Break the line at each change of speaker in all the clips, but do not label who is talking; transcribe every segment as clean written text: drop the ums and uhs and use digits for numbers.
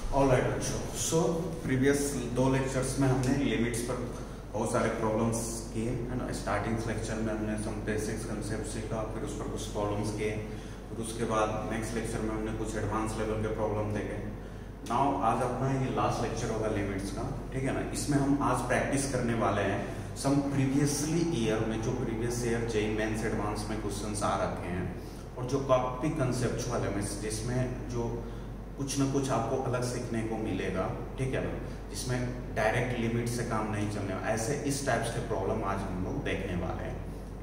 Alright बच्चों, so previous 2 lectures में हमने लिमिट्स पर बहुत सारे प्रॉब्लम्स किए है ना। स्टार्टिंग लेक्चर में हमने सम बेसिक्स कंसेप्ट सीखा, फिर उस पर कुछ प्रॉब्लम्स किए, फिर उसके बाद नेक्स्ट लेक्चर में हमने कुछ एडवांस लेवल के प्रॉब्लम देखे। नाउ आज अपना ये लास्ट लेक्चर होगा लिमिट्स का, ठीक है ना। इसमें हम आज प्रैक्टिस करने वाले हैं सम प्रीवियसली ईयर में, जो previous year JEE Mains advanced में क्वेश्चंस आ रखे हैं और जो काफी कंसेप्चुअल है, जिसमें जो कुछ ना कुछ आपको अलग सीखने को मिलेगा, ठीक है ना, जिसमें डायरेक्ट लिमिट से काम नहीं चलने वाला। ऐसे इस टाइप्स के प्रॉब्लम आज हम लोग देखने वाले हैं,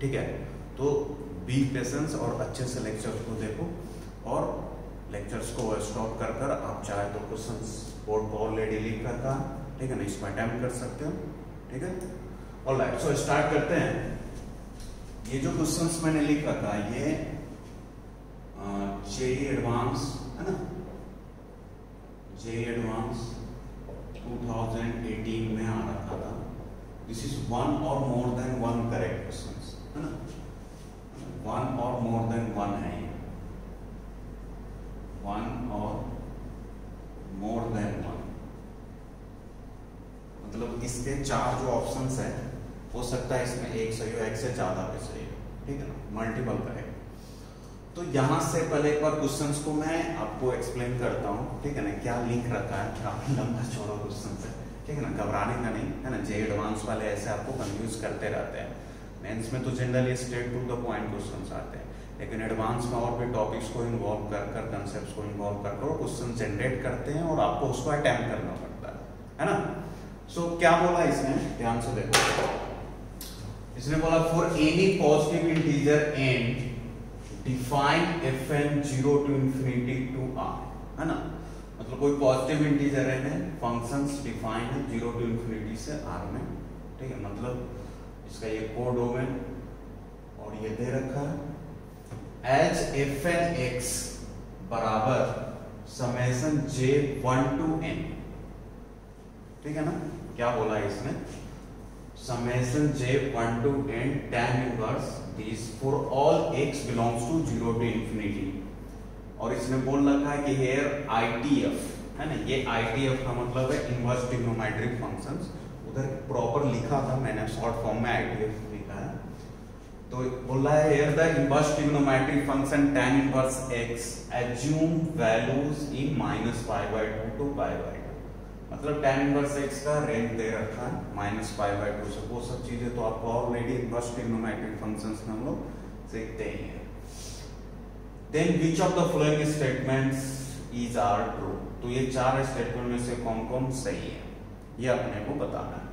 ठीक है। तो बी पेशेंस और अच्छे से लेक्चर्स को देखो और लेक्चर्स को स्टॉप कर कर आप चाहे तो क्वेश्चंस बोर्ड पर ऑलरेडी लिख रखा, ठीक है ना, इसको अटेम्प्ट कर सकते हो, ठीक है। ऑलराइट, सो स्टार्ट करते हैं। ये जो क्वेश्चंस मैंने लिख रखा है ये जेईई एडवांस है ना, जेईई एडवांस 2018 में आ रखा था। दिस इज वन और more than one correct questions है ना, वन और मोर देन वन है ये, वन और मोर देन वन, मतलब इसके 4 जो ऑप्शंस है हो सकता है इसमें एक सही हो, एक से ज्यादा भी सही हो, ठीक है ना, मल्टीपल करेक्ट। तो यहां से पहले एक बार क्वेश्चंस को मैं आपको एक्सप्लेन करता हूं, ठीक है ना, क्या लिख रखा है। काफी लंबा चौड़ा क्वेश्चन है, ठीक है ना, घबराने का नहीं है ना। जेईई एडवांस वाले ऐसे आपको कंफ्यूज करते रहते हैं। मेंस में तो generally straight to the point questions आते हैं, लेकिन एडवांस में और भी टॉपिक्स को इन्वॉल्व कर कर, कंसेप्ट्स को इन्वॉल्व कर कर क्वेश्चन जनरेट करते हैं और आपको उसको अटेम्प्ट करना पड़ता है ना। सो क्या बोला इसने, ध्यान से देखो। इसने बोला for any positive integer and define fn 0 to infinity to r, है ना। मतलब कोई पॉजिटिव इंटीजर है, फंक्शंस डिफाइन है 0 to infinity से r में, ठीक है। मतलब इसका ये कोडोमेन और ये दे रखा है एज fn x बराबर समेशन j1 to n, ठीक है ना। क्या बोला इसने, summation j1 to n tan inverse this for all x belongs to 0 to infinity। और इसने बोल रखा है कि here ITF है ना, ये ITF का मतलब है इनवर्स ट्रिग्नोमेट्रिक फंक्शंस। उधर प्रॉपर लिखा था मैंने, शॉर्ट फॉर्म में ITF लिखा है। तो बोल रहा है here the inverse trigonometric function tan inverse x assume values in -π/2 to π/2, मतलब tan इनवर्स x का रेंज दे रखा है -π/2 से। वो सब चीजें तो आपको ऑलरेडी इनवर्स ट्रिग्नोमेट्रिक फंक्शंस में हम लोग सीखते ही हैं। Then which of the following statements is are true, तो ये 4 स्टेटमेंट में से कौन कौन सही है ये अपने को बताना है।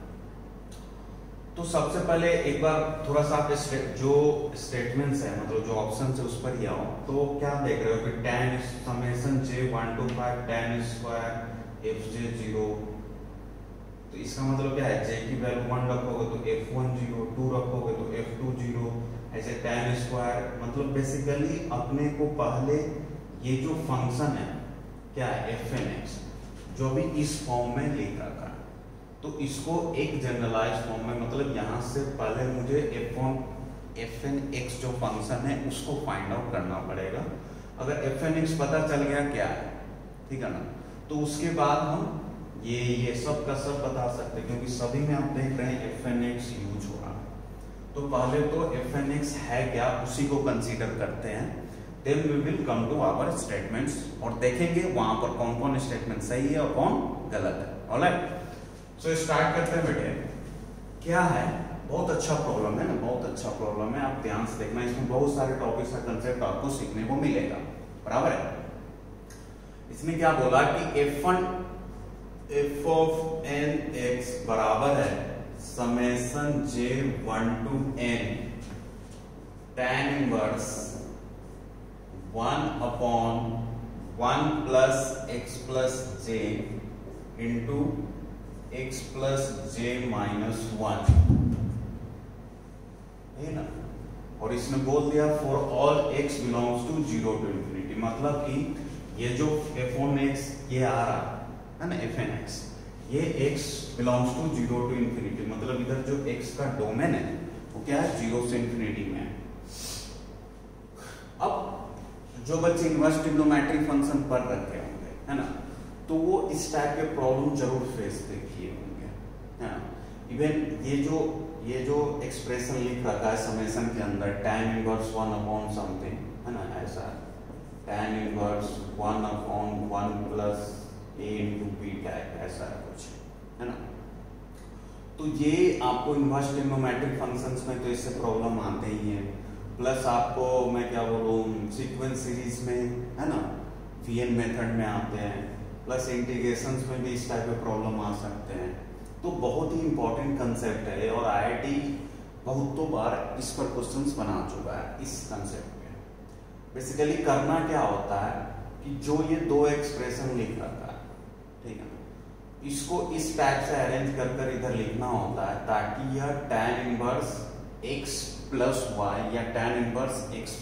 तो सबसे पहले एक बार थोड़ा सा आप जो स्टेटमेंट्स है, मतलब जो ऑप्शन है उस पर ही आओ। तो क्या देख रहे हो कि tan summation j1 to 5 tan square fj0, तो इसका मतलब क्या है, j की वैल्यू 1 रखोगे तो f1 0, 2 रखोगे तो f2 0, ऐसे tan स्क्वायर। मतलब बेसिकली अपने को पहले ये जो फंक्शन है क्या है fn x, जो भी इस फॉर्म में लिख रखा है, तो इसको एक जनरलाइज फॉर्म में, मतलब यहां से पहले मुझे fn x जो फंक्शन है उसको फाइंड आउट करना पड़ेगा। अगर fn x पता चल गया क्या है, ठीक है ना, तो उसके बाद हम ये सब का सब बता सकते हैं, क्योंकि सभी में आप देख रहे हैं fn x यूज हो रहा है। तो पहले तो fn x है क्या उसी को कंसीडर करते हैं, then we will come to our statements और देखेंगे वहां पर कौन कौन स्टेटमेंट सही है और कौन गलत है। ऑलराइट, सो स्टार्ट करते हैं बेटे। क्या है, बहुत अच्छा प्रॉब्लम है ना, बहुत अच्छा प्रॉब्लम है, आप ध्यान से देखना। इसमें बहुत सारे टॉपिक्स का कंसेप्ट आपको सीखने को मिलेगा, बराबर है। इसने क्या बोला कि f of n x बराबर है summation j1 to n tan inverse 1 upon 1 plus x plus j into x plus j minus 1, है ना। और इसने बोल दिया for all x belongs to 0 to infinity, मतलब कि ये जो f1 x ये आ रहा है ना, fn x, ये x belongs to 0 to infinity, मतलब इधर जो x का डोमेन है वो क्या है, 0 से इंफिनिटी में है। अब जो बच्चे इनवर्स ट्रिग्नोमेट्रिक फंक्शन पढ़ रखे होंगे, है ना, तो वो इस टाइप के प्रॉब्लम जरूर फेस किए होंगे, है ना। इवन ये जो एक्सप्रेशन लिख रखा है समेशन के अंदर tan इनवर्स 1 अपॉन समथिंग, है ना, ऐसा tan inverse 1 upon 1 plus a into B type, ऐसा है कुछ, है ना। तो ये आपको इनवर्स ट्रिग्नोमेट्रिक फंक्शंस में तो इससे प्रॉब्लम आते ही है, प्लस आपको मैं क्या बोलूँ सीक्वेंस सीरीज में, है ना, वीएन मेथड में आते हैं, प्लस इंटीग्रेशंस में भी इस टाइप के प्रॉब्लम आ सकते हैं। तो बहुत ही इंपॉर्टेंट कंसेप्ट है और आईआईटी बहुतों बार इस पर क्वेश्चंस बना चुका है इस कंसेप्ट पे। बेसिकली करना क्या होता है कि जो ये दो एक्सप्रेशन लिख रखा है, ठीक है, इसको इस टाइप से अरेंज कर इधर लिखना होता है ताकि यह tan inverse x plus y या tan inverse x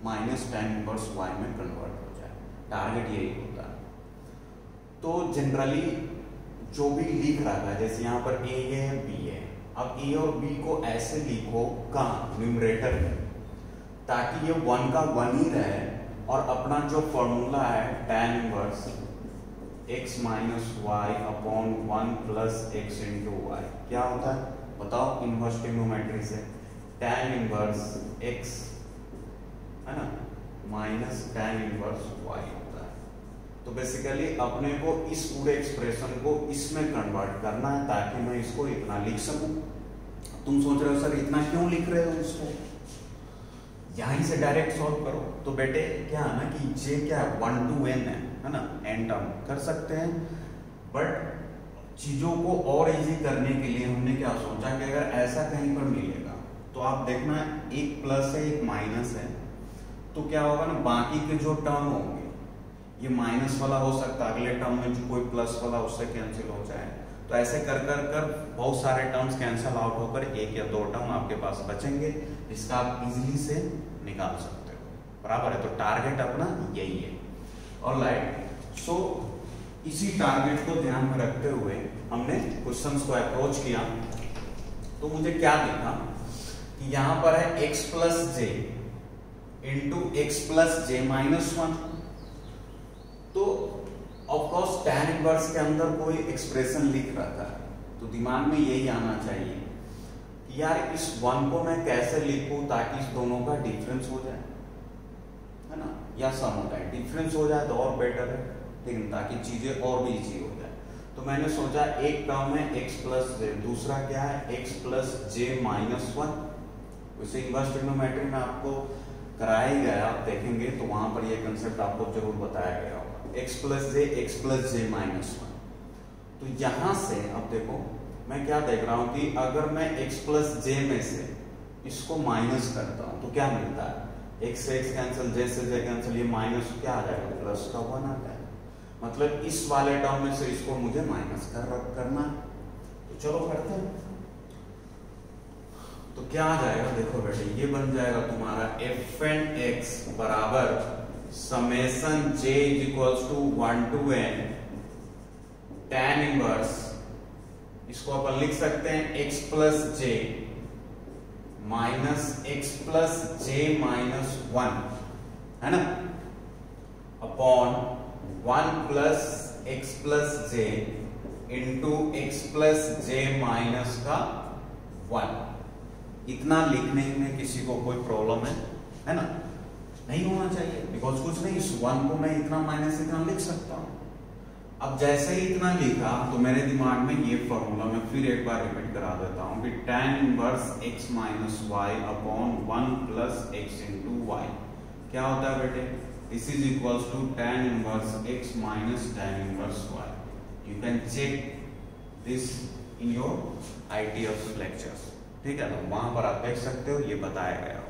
minus tan inverse y में कन्वर्ट हो जाए। टारगेट यही होता है। तो जनरली जो भी लिख रहा है, जैसे यहाँ पर a है b है, अब a और b को ऐसे लिखो कहाँ न्यूमरेटर में, ताकि ये 1 का 1 ही रहे और अपना जो फॉर्मूला है tan inverse x minus y upon 1 plus x into y क्या होता है बताओ इनवर्स ट्रिग्नोमेट्री से, tan इनवर्स x, है ना, माइनस tan इनवर्स y होता है। तो बेसिकली अपने को इस पूरे एक्सप्रेशन को इसमें कन्वर्ट करना है ताकि मैं इसको इतना लिख सकूं। तुम सोच रहे हो सर इतना क्यों लिख रहे हो इसको, यहीं से डायरेक्ट सॉल्व करो। तो बेटे क्या है ना कि j क्या है 1 to n है ना, n टर्म कर सकते हैं, बट चीजों को और इजी करने के लिए हमने क्या सोचा कि अगर ऐसा कहीं पर मिलेगा तो आप देखना एक प्लस है एक माइनस है, तो क्या होगा ना बाकी के जो टर्म होंगे ये माइनस वाला हो सकता है, अगले टर्म में जो कोई प्लस वाला उससे कैंसिल हो जाए। तो ऐसे कर बहुत सारे टर्म्स कैंसिल आउट होकर एक या दो टर्म आपके पास बचेंगे, जिसका आप इजीली से निकाल सकते हो, बराबर है। तो टारगेट अपना यही है। ऑलराइट, सो इसी टारगेट को ध्यान में रखते हुए हमने क्वेश्चंस को अप्रोच किया। तो मुझे क्या दिखा कि यहां पर है x plus j into x plus j minus 1। तो ऑफकोर्स tan इनवर्स के अंदर कोई एक्सप्रेशन लिख रहा था, तो दिमाग में यही आना चाहिए कि यार इस 1 को मैं कैसे लिखूं ताकि इस दोनों का डिफरेंस हो जाए, है ना, या सम हो जाए। डिफरेंस हो जाए तो और बेटर है, ठीक है, ताकि चीजें और भी इजी हो जाए। तो मैंने सोचा एक टर्म है x प्लस जे, दूसरा क्या है x प्लस जे माइनस 1। वैसे इनवर्स ट्रिग्नोमेट्री में आपको कराया ही गया, आप देखेंगे तो वहां पर ये कंसेप्ट आपको जरूर बताया गया होगा, x प्लस जे माइनस 1। तो यहां से अब देखो मैं क्या देख रहा हूं कि अगर मैं x प्लस जे में से इसको माइनस करता हूं तो क्या मिलता है, x से x कैंसिल, j से j कैंसिल, ये माइनस क्या आ जाएगा प्लस का 1 आ जाएगा। मतलब इस वाले टर्म में से इसको मुझे माइनस करना है। तो चलो करते हैं। तो क्या आ जाएगा देखो बेटे, ये बन जाएगा तुम्हारा एफ एंड एक्स बराबर summation j equals to 1 to n tan inverse, इसको अपन लिख सकते हैं x plus j minus x plus j minus 1, है ना, upon 1 plus x plus j into x plus j minus का 1। इतना लिखने में किसी को कोई प्रॉब्लम है ना, नहीं होना चाहिए, बिकॉज कुछ नहीं, इस 1 को मैं इतना माइनस इतना लिख सकता हूं। अब जैसे ही इतना लिखा तो मेरे दिमाग में ये फॉर्मूला मैं फिर एक बार रिपीट करा देता हूं कि tan inverse x minus y upon 1 plus x into y क्या होता है बेटे, this is equals to tan inverse x minus tan inverse y। You can check this in your ITF lectures, ठीक है, तो वहां पर आप देख सकते हो, ये बताया गया होगा।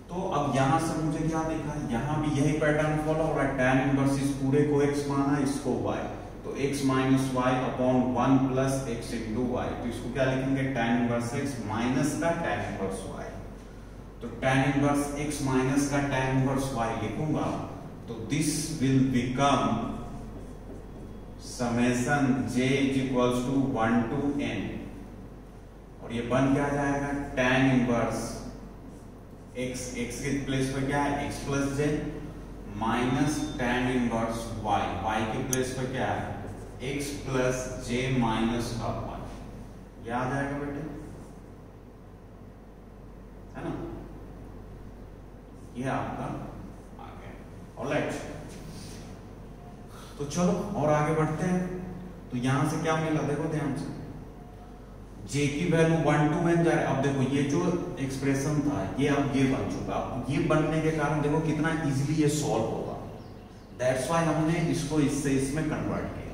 तो अब यहां से मुझे क्या दिखा, यहां भी यही पैटर्न फॉलो हो रहा है, tan इनवर्स इस पूरे को x माना, इसको y, तो x minus y upon 1 plus x into y. तो इसको क्या लिखेंगे, tan इनवर्स x माइनस का tan इनवर्स y। तो tan इनवर्स x माइनस का tan इनवर्स y लिखूंगा तो this will become summation j equals to 1 to n, और ये बन क्या जाएगा tan इनवर्स x के प्लेस पे क्या है x plus j minus tan inverse y, y के प्लेस पे क्या है x प्लस j माइनस का y, ये आ जाएगा बेटे, है ना, ये आपका आ गया। ऑलराइट, तो चलो और आगे बढ़ते हैं। तो यहां से क्या मिला, देखो ध्यान से, j की वैल्यू 1 2 बन जा रहा है। अब देखो ये जो एक्सप्रेशन था ये अब ये बन चुका, अब ये बनने के कारण देखो कितना इजीली ये सॉल्व होगा। दैट्स व्हाई हमने इसको इससे इसमें कन्वर्ट किया।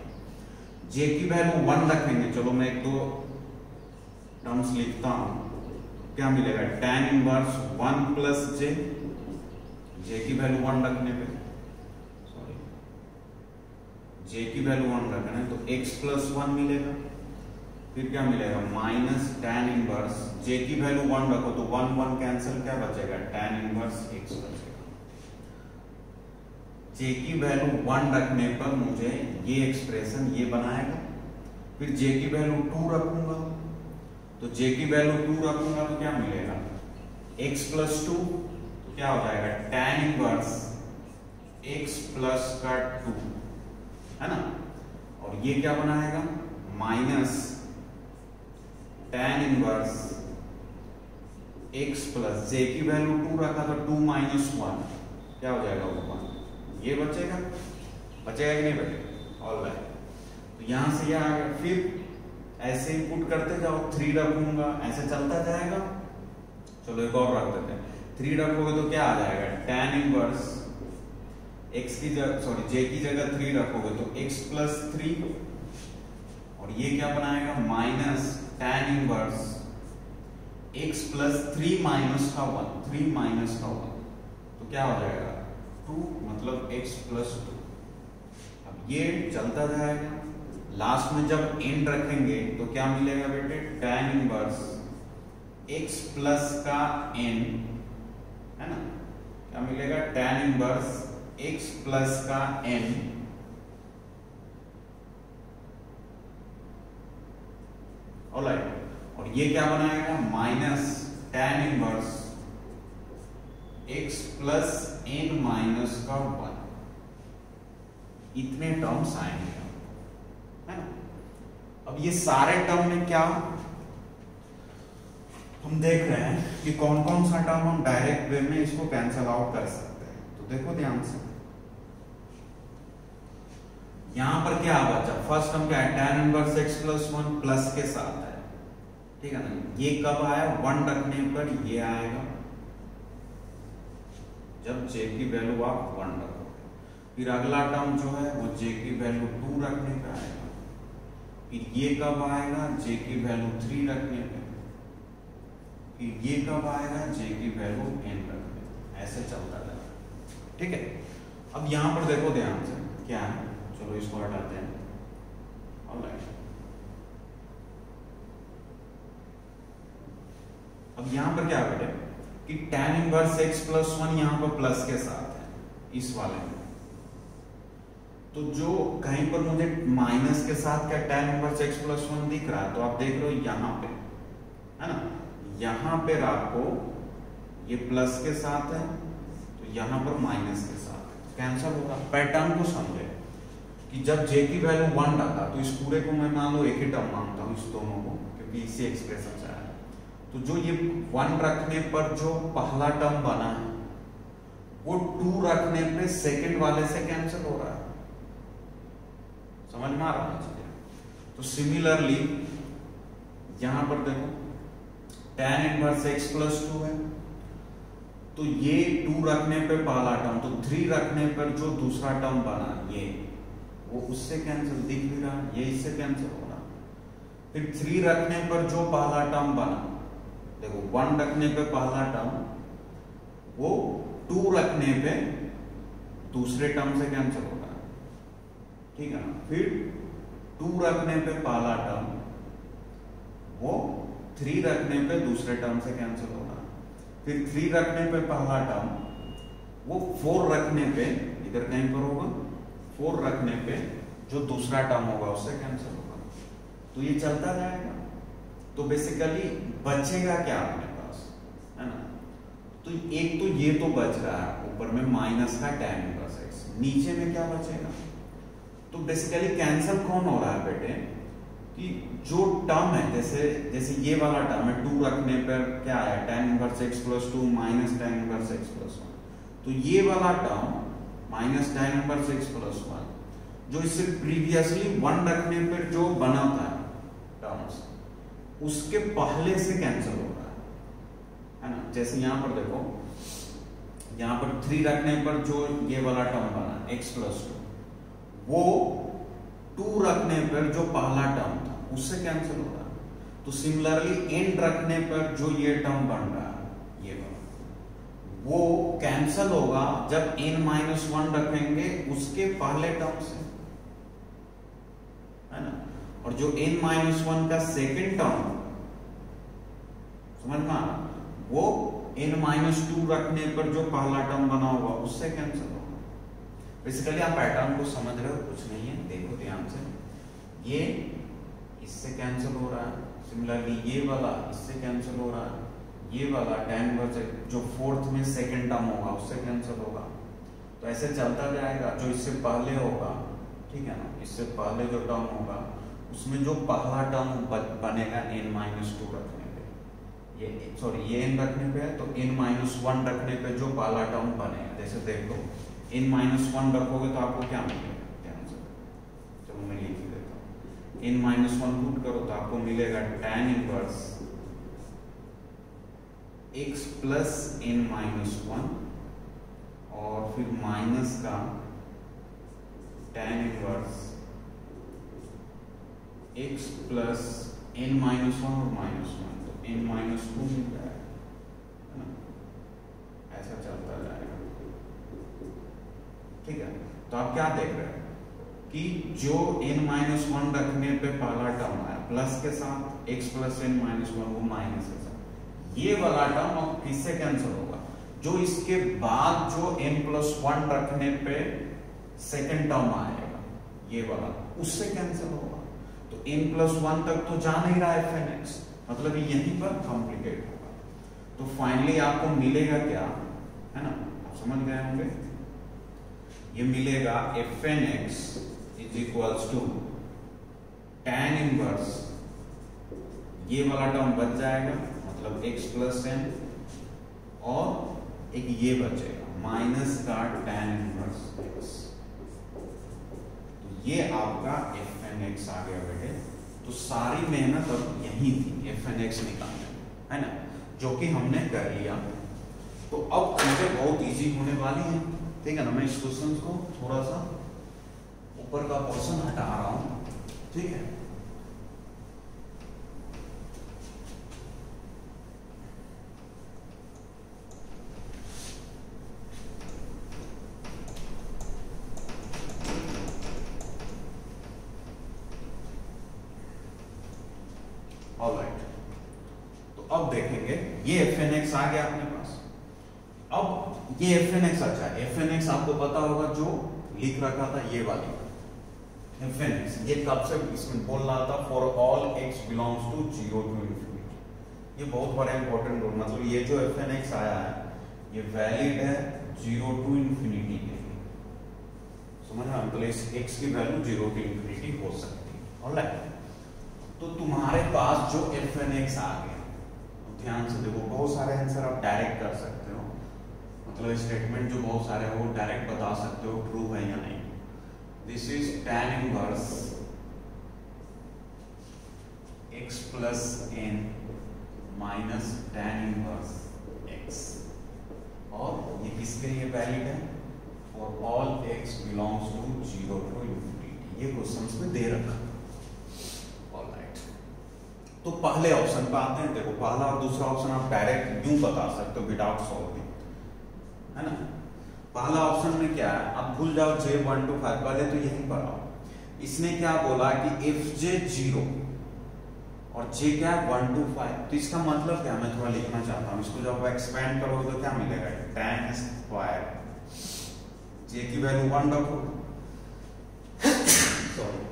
j की वैल्यू 1 रखेंगे, चलो मैं एक दो टर्म्स लिखता हूं, क्या मिलेगा, tan inverse 1 plus j, j की वैल्यू 1 रखने पे, सॉरी j की वैल्यू 1 रखना है तो x प्लस 1 मिलेगा, फिर क्या मिलेगा माइनस tan इनवर्स, j की वैल्यू 1 रखो तो 1 1 कैंसिल, क्या बचेगा tan इनवर्स x बचेगा। j की वैल्यू 1 रखने पर मुझे ये एक्सप्रेशन ये बनाएगा, फिर j की वैल्यू 2 रखूंगा तो j की वैल्यू 2 रखूंगा तो क्या मिलेगा x प्लस 2, तो क्या हो जाएगा tan इनवर्स x प्लस का 2, है ना, और ये क्या बनाएगा minus tan inverse x plus, j की वैल्यू 2 रखा तो 2 माइनस 1, क्या हो जाएगा वो 1, ये बचेगा, बचेगा कि नहीं बचेगा। ऑलराइट, तो यहां से ये आ गया, फिर ऐसे ही पुट करते जाओ, 3 रखूंगा, ऐसे चलता जाएगा। चलो एक और रख देते हैं, 3 रखोगे तो क्या आ जाएगा tan इनवर्स x की जगह, सॉरी j की जगह 3 रखोगे तो x प्लस 3, और ये क्या बनाएगा minus tan inverse x plus 3 minus का 1, 3 माइनस का 1, तो क्या हो जाएगा 2, मतलब x प्लस 2। अब ये चलता जाएगा, लास्ट में जब एंड रखेंगे तो क्या मिलेगा बेटे tan इनवर्स x प्लस का n, है ना, क्या मिलेगा tan इनवर्स x प्लस का n, ऑलराइट, और ये क्या बनाएगा minus tan inverse x plus n minus का 1, इतने टर्म्स आएंगे, है ना। अब ये सारे टर्म में क्या हम देख रहे हैं कि कौन कौन सा टर्म हम डायरेक्ट वे में इसको कैंसिल आउट कर सकते हैं। तो देखो ध्यान से, यहां पर क्या बचा, फर्स्ट टर्म क्या है tan inverse x plus 1 plus के साथ है, ठीक है ना, ये कब आया 1 रखने पर ये आएगा, जब j की वैल्यू आप 1 रखोगे। फिर अगला टर्म जो है वो j की वैल्यू 2 रखने पे आएगा, फिर ये कब आएगा j की वैल्यू 3 रखने पे, फिर ये कब आएगा j की वैल्यू n रखने पे, ऐसे चलता जाएगा, ठीक है। अब यहां पर देखो ध्यान से क्या है, चलो इसको हटाते हैं, ऑलराइट। अब यहां पर क्या बेटे कि tan इनवर्स x प्लस 1 यहां पर प्लस के साथ है इस वाले में, तो जो कहीं पर मुझे माइनस के साथ क्या tan इनवर्स x प्लस 1 दिख रहा है, तो आप देख रहे हो यहां पे, है ना, यहां पर आपको ये प्लस के साथ है तो यहां पर माइनस के साथ है, कैंसिल होगा। पैटर्न को समझे कि जब j की वैल्यू 1 रखा तो इस पूरे को मैं मान लो एक ही टर्म मानता हूं, इस दोनों को, क्योंकि इसी एक्सप्रेशन से आया, तो जो ये 1 रखने पर जो पहला टर्म बना है वो 2 रखने पे सेकंड वाले से कैंसिल हो रहा है, समझ में आ रहा है। तो सिमिलरली यहां पर देखो tan इनवर्स x प्लस 2 है, तो ये 2 रखने पे पहला टर्म, तो 3 रखने पर जो दूसरा टर्म बना ये वो उससे कैंसिल दिख भी रहा, ये इससे कैंसिल हो रहा। फिर 3 रखने पर जो पहला टर्म बना, देखो 1 रखने पे पहला टर्म, वो 2 रखने पे दूसरे टर्म से कैंसिल हो रहा है, ठीक है ना। फिर 2 रखने पे पहला टर्म, वो 3 रखने पे दूसरे टर्म से कैंसिल हो रहा है। फिर 3 रखने पे पहला टर्म, वो 4 रखने पे इधर कहीं पर होगा, 4 रखने पे जो दूसरा टर्म होगा उससे कैंसिल होगा, तो ये चलता जाएगा। तो बेसिकली बचेगा क्या अपने पास, है ना, तो एक तो ये तो बच रहा है ऊपर में माइनस का tan इनवर्स नीचे में क्या बचेगा? तो बेसिकली कैंसल कौन हो रहा है बेटे कि जो टर्म है, जैसे ये वाला टर्म है, 2 रखने पर क्या है, tan inverse x plus 2 minus tan inverse x plus 1। तो ये वाला term minus tan inverse x plus 1 जो इससे प्रीवियसली 1 रखने पर जो बना था टर्म्स, उसके पहले से कैंसिल हो रहा है ना। जैसे यहां पर देखो, यहां पर 3 रखने पर जो ये वाला टर्म बना x प्लस 2, वो 2 रखने पर जो पहला टर्म था उससे कैंसिल हो रहा है। तो सिमिलरली n रखने पर जो ये टर्म बन रहा है, ये वाला, वो कैंसिल होगा जब n-1 रखेंगे उसके पहले टर्म से, है ना। और जो n-1 का सेकेंड टर्म, समझ में आ रहा, वो n-2 रखने पर जो पहला टर्म बना होगा उससे कैंसिल होगा। बेसिकली आप पैटर्न को समझ रहे हो, कुछ नहीं है, देखो ध्यान से। ये इससे कैंसिल हो रहा है, सिमिलरली ये वाला इससे कैंसिल हो रहा है, ये वाला tan इनवर्स जो फोर्थ में सेकंड टर्म होगा उससे कैंसिल होगा। तो ऐसे चलता जाएगा, जो इससे पहले होगा, ठीक है ना, इससे पहले जो टर्म होगा उसमें जो पहला टर्म बनेगा n-2 रखने पे, ये सॉरी ये n रखने पे है, तो n-1 रखने पे जो पहला टर्म बनेगा, जैसे देख लो n-1 रखोगे तो आपको क्या मिलेगा, ध्यान से, चलो मैं लिख ही देता हूँ। n-1 पुट करो तो आपको मिलेगा tan inverse x plus n-1 और फिर माइनस का tan inverse x plus n-1 और -1, तो n-2 मिल रहा है ना, ऐसा चलता जाएगा, ठीक है। तो आप क्या देख रहे हैं कि जो n-1 रखने पे पहला टर्म आया प्लस के साथ, x प्लस n-1 वो माइनस के साथ, ये वाला टर्म अब किससे कैंसिल होगा, जो इसके बाद जो n+1 रखने पे सेकंड टर्म आएगा, ये वाला, उससे कैंसिल होगा। तो n+1 तक तो जा नहीं रहा है fn(x), मतलब यहीं पर कॉम्प्लिकेट होगा। तो फाइनली आपको मिलेगा क्या, है ना, आप समझ गए होंगे, ये मिलेगा fn(x) is equals to tan inverse, ये वाला टर्म बच जाएगा, मतलब x प्लस n, और एक ये बचेगा माइनस का tan इनवर्स x। तो ये आपका fn(x) आ गया बेटे। तो सारी मेहनत अब यही थी fn(x) निकालने, है ना, जो कि हमने कर लिया। तो अब चीजें बहुत इजी होने वाली हैं, ठीक है ना। मैं इस क्वेश्चन को थोड़ा सा ऊपर का पोर्शन हटा रहा हूं, ठीक है। ऑलराइट, तो अब देखेंगे ये fn(x) आ गया अपने पास। अब ये fn(x) अच्छा है, fn(x) आपको पता होगा, जो लिख रखा था ये वाली fn(x), ये कब से इसमें बोल रहा था, for all x belongs to 0 to infinity। ये बहुत बड़ा इंपॉर्टेंट रोल, मतलब ये जो fn(x) आया है ये वैलिड है 0 to infinity के लिए, समझ रहे, मतलब इस x की वैल्यू 0 to infinity हो सकती है। ऑलराइट, तो तुम्हारे पास जो fn(x) आ गया, ध्यान से देखो, बहुत सारे आंसर आप डायरेक्ट कर सकते हो, मतलब स्टेटमेंट जो बहुत सारे हैं वो डायरेक्ट बता सकते हो ट्रू है या नहीं। This is tan inverse x plus n minus tan inverse x, और ये किसके लिए वैलिड है, for all x belongs to 0 to infinity। ये क्वेश्चंस में दे रखा। तो पहले ऑप्शन पे आते हैं, देखो पहला और दूसरा ऑप्शन आप डायरेक्ट यूं बता सकते हो विदाउट सॉल्विंग, है ना। पहला ऑप्शन में क्या है, आप भूल जाओ j1 to 5, पहले तो यही पढ़ाओ। इसने क्या बोला कि fj 0 और j क्या है 1 to 5, तो इसका मतलब क्या, मैं थोड़ा लिखना चाहता हूँ इसको। जब एक्सपेंड करोगे तो क्या मिलेगा, tan स्क्वायर, j की वैल्यू 1 रखोगे, सॉरी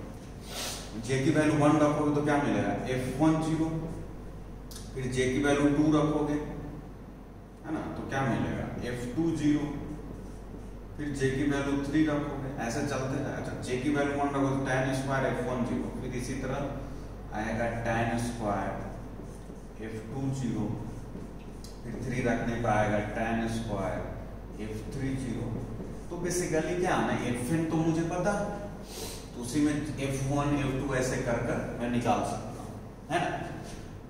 j की वैल्यू 1 रखोगे तो क्या मिलेगा, f1 0, फिर j की वैल्यू 2 रखोगे, है ना, तो क्या मिलेगा, f2 0, फिर j की वैल्यू 3 रखोगे, ऐसे चलते हैं। अच्छा j की वैल्यू 1 रखोगे तो tan स्क्वायर f1 0, फिर इसी तरह आएगा tan स्क्वायर f2 0, फिर 3 रखने पर आएगा tan स्क्वायर f3 0। तो बेसिकली क्या आना है, fn तो मुझे पता है, तो उसी में f1 f2 ऐसे कर कर मैं निकाल सकता हूँ, है ना।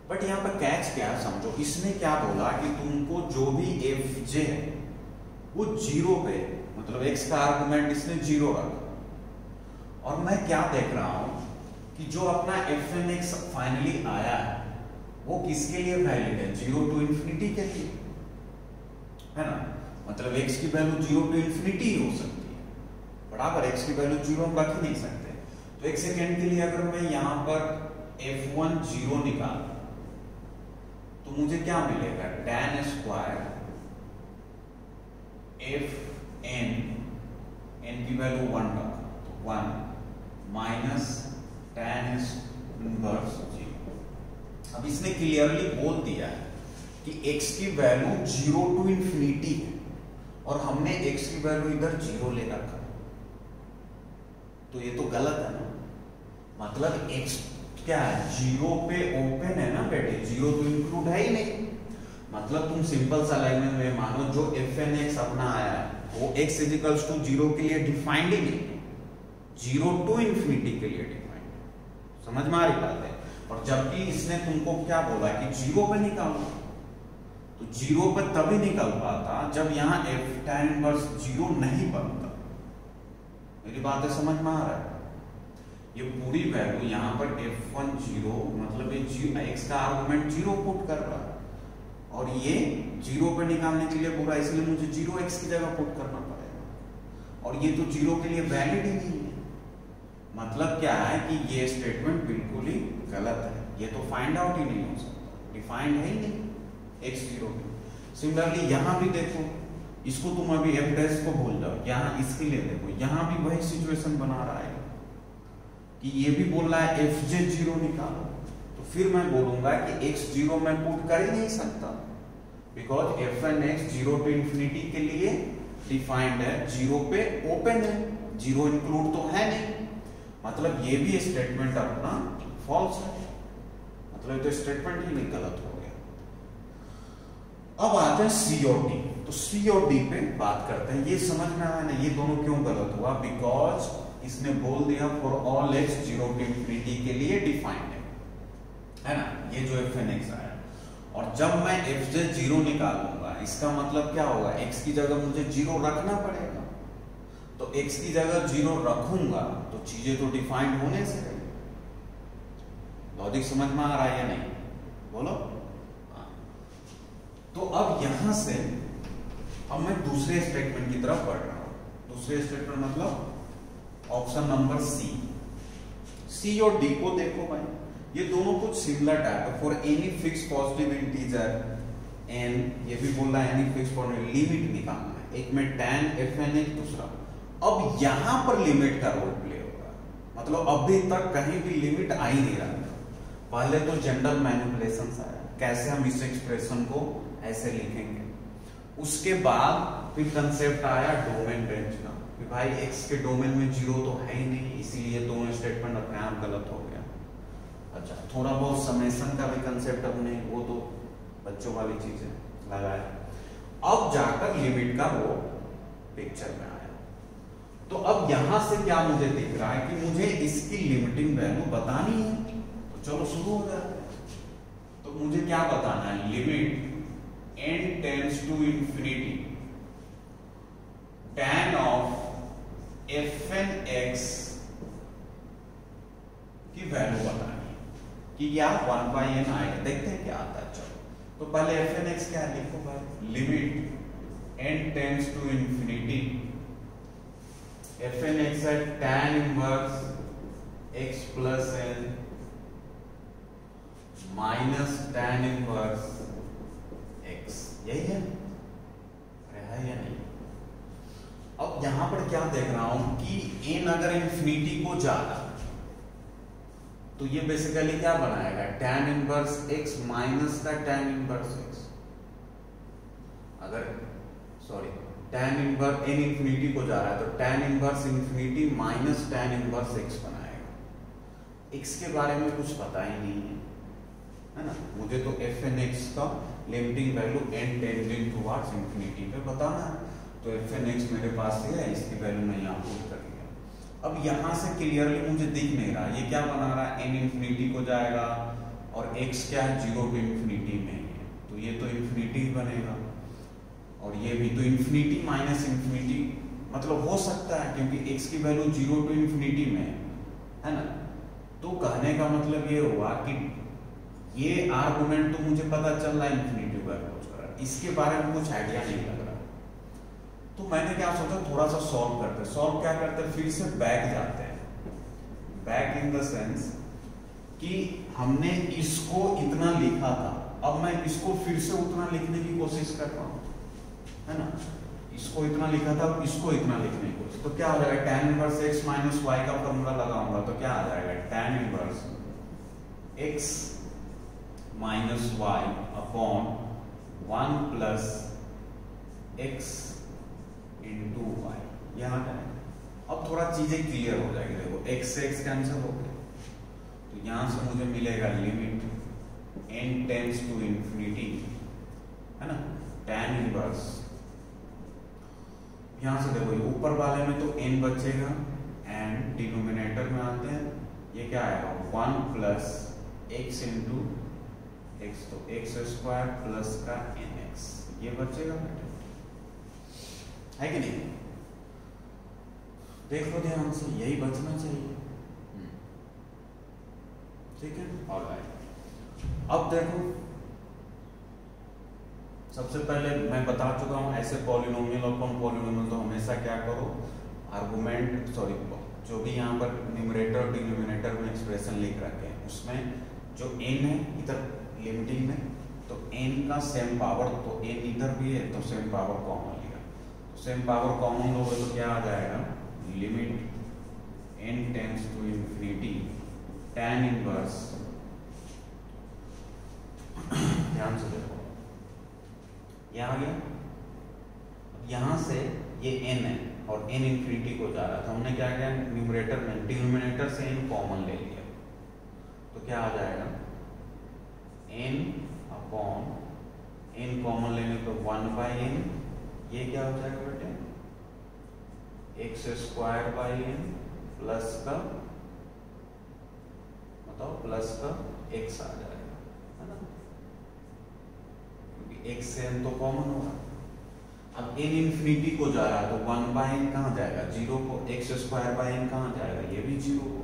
बट यहाँ पर कैच क्या है समझो, इसने क्या बोला कि तुमको जो भी fj है वो 0 पे, मतलब x का आर्गुमेंट इसने 0 रखा। और मैं क्या देख रहा हूं कि जो अपना fnx फाइनली आया है वो किसके लिए वैलिड है, 0 टू इंफिनिटी के लिए, है ना। मतलब x की वैल्यू 0 टू इंफिनिटी ही हो सकती है, बराबर। x की वैल्यू 0 हम रख ही नहीं सकते। तो एक सेकेंड के लिए अगर मैं यहां पर f1 0 निकाल तो मुझे क्या मिलेगा, tan स्क्वायर fn, n की वैल्यू 1 रखा तो 1 माइनस tan इनवर्स 0। अब इसने क्लियरली बोल दिया है कि x की वैल्यू 0 टू इंफिनिटी है और हमने x की वैल्यू इधर 0 ले रखा, तो ये तो गलत है ना। मतलब x क्या है, 0 पे ओपन है ना बेटे, 0 तो इंक्लूड है ही नहीं। मतलब तुम सिंपल सा लैंग्वेज में मानो जो fnx अपना आया है वो x इक्वल्स टू 0 के लिए डिफाइंड ही नहीं, 0 टू इंफिनिटी के लिए डिफाइंड। समझ में आ रही बात है। और जबकि इसने तुमको क्या बोला कि 0 पे निकालो, तो 0 पे तभी निकल पाता जब यहाँ f tan इनवर्स 0 नहीं बनता। मेरी बातें समझ में आ रहा है। ये पूरी वैल्यू यहाँ पर f1 0, मतलब ये x का आर्गुमेंट 0 पुट कर रहा है और ये 0 पे निकालने के लिए पूरा, इसलिए मुझे 0x की जगह पुट करना पड़ेगा और ये तो 0 के लिए वैलिड ही नहीं है। मतलब क्या है कि ये स्टेटमेंट बिल्कुल ही गलत है, ये तो फाइंड आउट ही नहीं हो सकता, डिफाइंड है ही नहीं x 0 पे। सिमिलरली यहाँ भी देखो, इसको तुम अभी f डैश को भूल जाओ, यहाँ इसके लिए देखो, यहाँ भी वही सिचुएशन बना रहा है कि ये भी बोल रहा है fj 0 निकालो, तो फिर मैं बोलूंगा कि x 0 मैं पुट कर ही नहीं सकता, बिकॉज fnx 0 टू इंफिनिटी के लिए डिफाइंड है, 0 पे ओपन है, 0 इंक्लूड तो है नहीं। मतलब ये भी स्टेटमेंट अपना फॉल्स है, मतलब तो स्टेटमेंट ही नहीं, गलत हो गया। अब आते हैं सी और डी। तो सी और डी पे बात करते हैं। ये समझ में आया ना, ये दोनों क्यों गलत हुआ, बिकॉज इसने बोल दिया for all x 0 to infinity के लिए डिफाइंड है ना, ये जो fnx आया। और जब मैं fj 0 निकालूंगा, इसका मतलब क्या होगा, x की जगह मुझे 0 रखना पड़ेगा। तो x की जगह 0 रखूंगा तो चीजें तो डिफाइंड होने से रहेगी। लॉजिक समझ में आ रहा है या नहीं, बोलो। तो अब यहां से अब मैं दूसरे स्टेटमेंट की तरफ बढ़ रहा हूं। दूसरे स्टेटमेंट मतलब ऑप्शन नंबर सी। सी और डी को देखो भाई, ये दोनों कुछ सिमिलर टाइप है। For any fix positive integer n, ये भी बोल रहा है एनी फिक्स पॉजिटिव, लिमिट निकालना है। एक में tan fn है, दूसरा। अब यहां पर लिमिट का रोल प्ले होगा, मतलब अभी तक कहीं भी लिमिट आ ही नहीं रहा। पहले तो जनरल मैनिपुलेशन आया, कैसे हम इस एक्सप्रेशन को ऐसे लिखेंगे। उसके बाद फिर कंसेप्ट आया डोमेन रेंज का, कि भाई x के डोमेन में 0 तो है ही नहीं, इसीलिए दोनों स्टेटमेंट अपने आप गलत हो गया। अच्छा, थोड़ा बहुत समेशन का भी कंसेप्ट अपने, वो तो बच्चों वाली चीजें लगाया। अब जाकर लिमिट का वो पिक्चर में आया। तो अब यहां से क्या मुझे दिख रहा है कि मुझे इसकी लिमिटिंग वैल्यू बतानी है। तो चलो शुरू हो जाए। तो मुझे क्या बताना है, limit n tends to infinity tan of fnx की वैल्यू बतानी कि क्या 1/n आएगा। देखते हैं क्या आता है। चलो, तो पहले fnx क्या है लिखो भाई, limit n tends to infinity fnx है tan inverse x plus n minus tan inverse x, यही है। अरे है या नहीं। अब यहां पर क्या देख रहा हूं कि n अगर इंफिनिटी को जाएगा तो ये बेसिकली क्या बनाएगा, tan इनवर्स x माइनस का tan इनवर्स x। अगर sorry tan inverse n infinity को जा रहा है तो tan inverse infinity minus tan inverse x बनाएगा। x के बारे में कुछ पता ही नहीं है ना, मुझे तो fn x का limiting value n tending towards infinity पे बताना है, तो fn x मेरे पास है, इसकी वैल्यू मैं यहाँ पुट कर दिया। अब यहाँ से क्लियरली मुझे दिख नहीं रहा ये क्या बना रहा है, n इंफिनिटी को जाएगा और x क्या है 0 टू इंफिनिटी में है, तो ये तो इंफिनिटी ही बनेगा, और ये भी तो इंफिनिटी माइनस इंफिनिटी मतलब हो सकता है क्योंकि x की वैल्यू 0 टू इंफिनिटी में है ना। तो कहने का मतलब ये हुआ कि ये आर्गुमेंट तो मुझे पता चल रहा है इंफिनिटी को अप्रोच कर रहा है, इसके बारे में कुछ आइडिया नहीं लग रहा, तो मैंने क्या सोचा थोड़ा सा सॉल्व करते। सॉल्व क्या करते, फिर से बैक जाते हैं, बैक इन द सेंस कि हमने इसको इतना लिखा था, अब मैं इसको फिर से उतना लिखने की कोशिश कर रहा हूँ, है ना, इसको इतना लिखा था इसको इतना लिखने की कोशिश, तो क्या हो जाएगा tan inverse x minus y का फॉर्मूला लगाऊंगा तो क्या आ जाएगा tan inverse x minus y upon 1 plus x into y, यहाँ का अब थोड़ा चीजें क्लियर हो जाएगी। देखो x से x कैंसिल हो गया, तो यहां से मुझे मिलेगा limit n tends to infinity, है ना, tan इनवर्स, यहां से देखो ऊपर वाले में तो n बचेगा एंड डिनोमिनेटर में आते हैं, ये क्या आएगा 1 प्लस x इंटू x, तो x स्क्वायर प्लस का nx, ये बचेगा बेटा, है कि नहीं, देखो ध्यान से यही बचना चाहिए, ठीक है। ऑलराइट, अब देखो सबसे पहले मैं बता चुका हूं ऐसे पॉलिनोमियल अपॉन पॉलिनोमियल तो हमेशा क्या करो, आर्गुमेंट सॉरी जो भी यहाँ पर न्यूमरेटर और डिनोमिनेटर में एक्सप्रेशन लिख रखे हैं उसमें जो n है इधर लिमिटिंग में, तो n का सेम पावर, तो n इधर भी है तो सेम पावर कॉमन लिया, तो सेम पावर कॉमन लोगे तो क्या आ जाएगा, limit n tends to infinity tan inverse, ध्यान से देखो ये आ गया, यहां से ये n है और n इंफिनिटी को जा रहा था, हमने क्या किया न्यूमरेटर में डिनोमिनेटर से n कॉमन ले लिया, तो क्या आ जाएगा n अपॉन n कॉमन लेने पे 1 बाई n, ये क्या हो जाएगा बेटे x square by n plus का बताओ प्लस का x आ जाएगा, है ना, क्योंकि x से n तो कॉमन होगा। अब n इंफिनिटी को जा रहा है तो 1 बाई n कहाँ जाएगा, 0 को, x स्क्वायर बाई n कहाँ जाएगा, ये भी 0 को,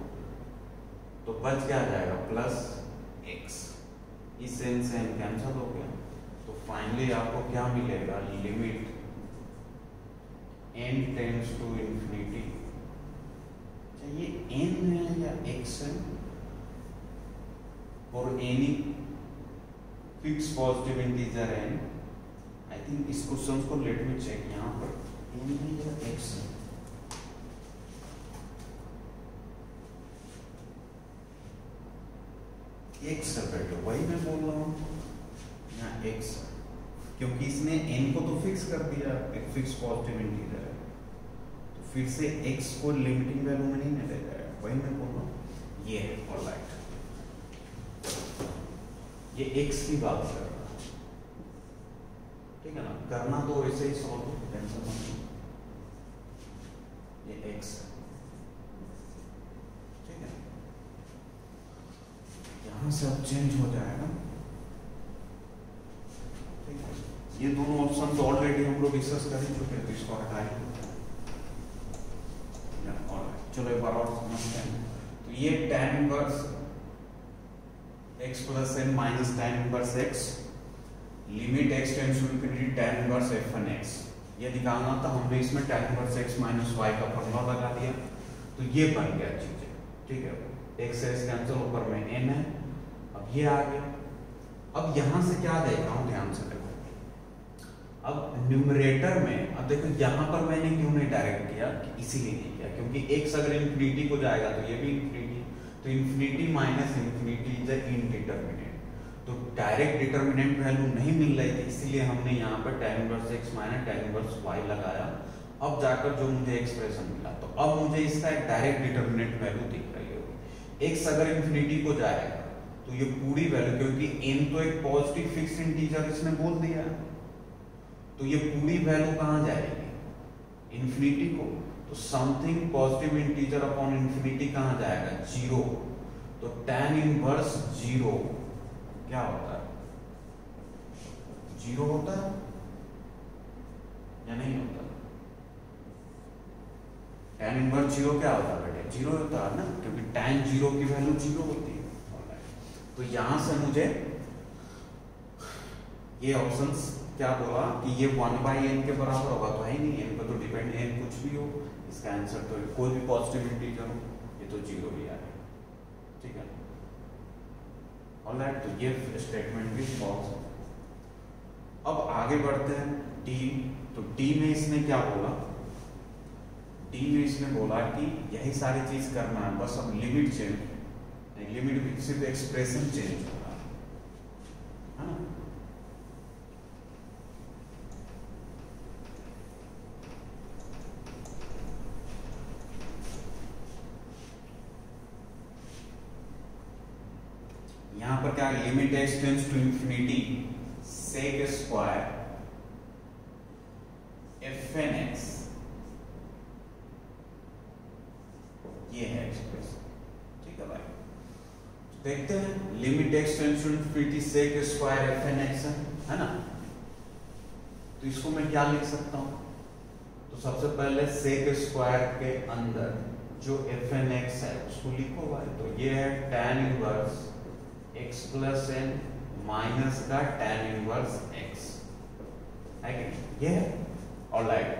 तो बच क्या जाएगा प्लस x, इस n से n कैंसिल हो गया, तो फाइनली आपको क्या मिलेगा, limit n tends to infinity, ये n है या x है, और any fix positive integer n, I think इस क्वेश्चन को लेट मी चेक, यहाँ पर n है या x है, x है बेटे, वही मैं बोल रहा हूँ यहाँ x है, क्योंकि इसने n को तो फिक्स कर दिया, एक फिक्स पॉजिटिव इंटीजर है, तो फिर से x को लिमिटिंग वैल्यू में नहीं ले जाएगा, वही मैं बोल रहा हूँ, ये है ऑलराइट, ये x की बात कर रहा है, ठीक है ना, करना तो वैसे ही सॉल्व, टेंशन मत लो, ये x है, ठीक है, यहां से अब चेंज हो जाएगा, ठीक है, ये दोनों ऑप्शन तो ऑलरेडी हम लोग डिस्कस कर ही चुके हैं, तो इसको हटाएं, चलो एक बार और समझते हैं, तो ये tan inverse x plus n minus tan inverse x, limit x tends to infinity tan inverse fn x, ये निकालना था, हमने इसमें tan inverse x minus y का फॉर्मूला लगा दिया, तो ये बन गया चीजें, ठीक है, x से x कैंसिल, ऊपर में n है, अब ये आ गया। अब यहां से क्या देख रहा हूं, ध्यान से देखो, अब न्यूमरेटर में, अब देखो यहां पर मैंने क्यों नहीं डायरेक्ट किया, इसीलिए नहीं किया क्योंकि x अगर इंफिनिटी को जाएगा तो ये भी इंफिनिटी, तो infinity minus infinity is indeterminate, तो डायरेक्ट डिटर्मिनेंट वैल्यू नहीं मिल रही थी, इसीलिए हमने यहाँ पर tan inverse x minus tan inverse y लगाया। अब जाकर जो मुझे एक्सप्रेशन मिला, तो अब मुझे इसका एक डायरेक्ट डिटर्मिनेंट वैल्यू दिख रही होगी। x अगर इंफिनिटी को जाएगा तो ये पूरी वैल्यू, क्योंकि n तो एक पॉजिटिव फिक्स इंटीजर इसने बोल दिया, तो ये पूरी वैल्यू कहाँ जाएगी? इंफिनिटी को। तो something positive integer upon infinity कहाँ जाएगा? 0। तो tan इनवर्स 0 क्या होता है? 0 होता है या नहीं होता? tan इनवर्स 0 क्या होता है बेटे? 0 होता है ना, क्योंकि tan 0 की वैल्यू 0 होती है। तो यहां से मुझे ये ऑप्शंस क्या बोला कि ये 1/n के बराबर होगा, तो है ही नहीं, n पर तो डिपेंड, n कुछ भी हो, इसका आंसर तो कोई भी पॉजिटिव इंटीजर हो, ये तो 0 ही आएगा। ठीक है, ऑलराइट, तो ये स्टेटमेंट भी फॉल्स है। अब आगे बढ़ते हैं डी। तो डी में इसने क्या बोला? डी में इसने बोला कि यही सारी चीज करना है, बस अब लिमिट चेंज, लिमिट सिर्फ एक्सप्रेशन चेंज हो रहा है ना। यहां पर क्या, limit x tends to infinity sec square fn x, ये है एक्सप्रेशन। ठीक है भाई, देखते हैं limit x tends to infinity sec square fn x है ना। तो इसको मैं क्या लिख सकता हूं? तो सबसे पहले सेक स्क्वायर के अंदर जो fn x है उसको लिखो भाई। तो ये है tan inverse x plus n minus का tan इनवर्स x है कि ये है। ऑलराइट,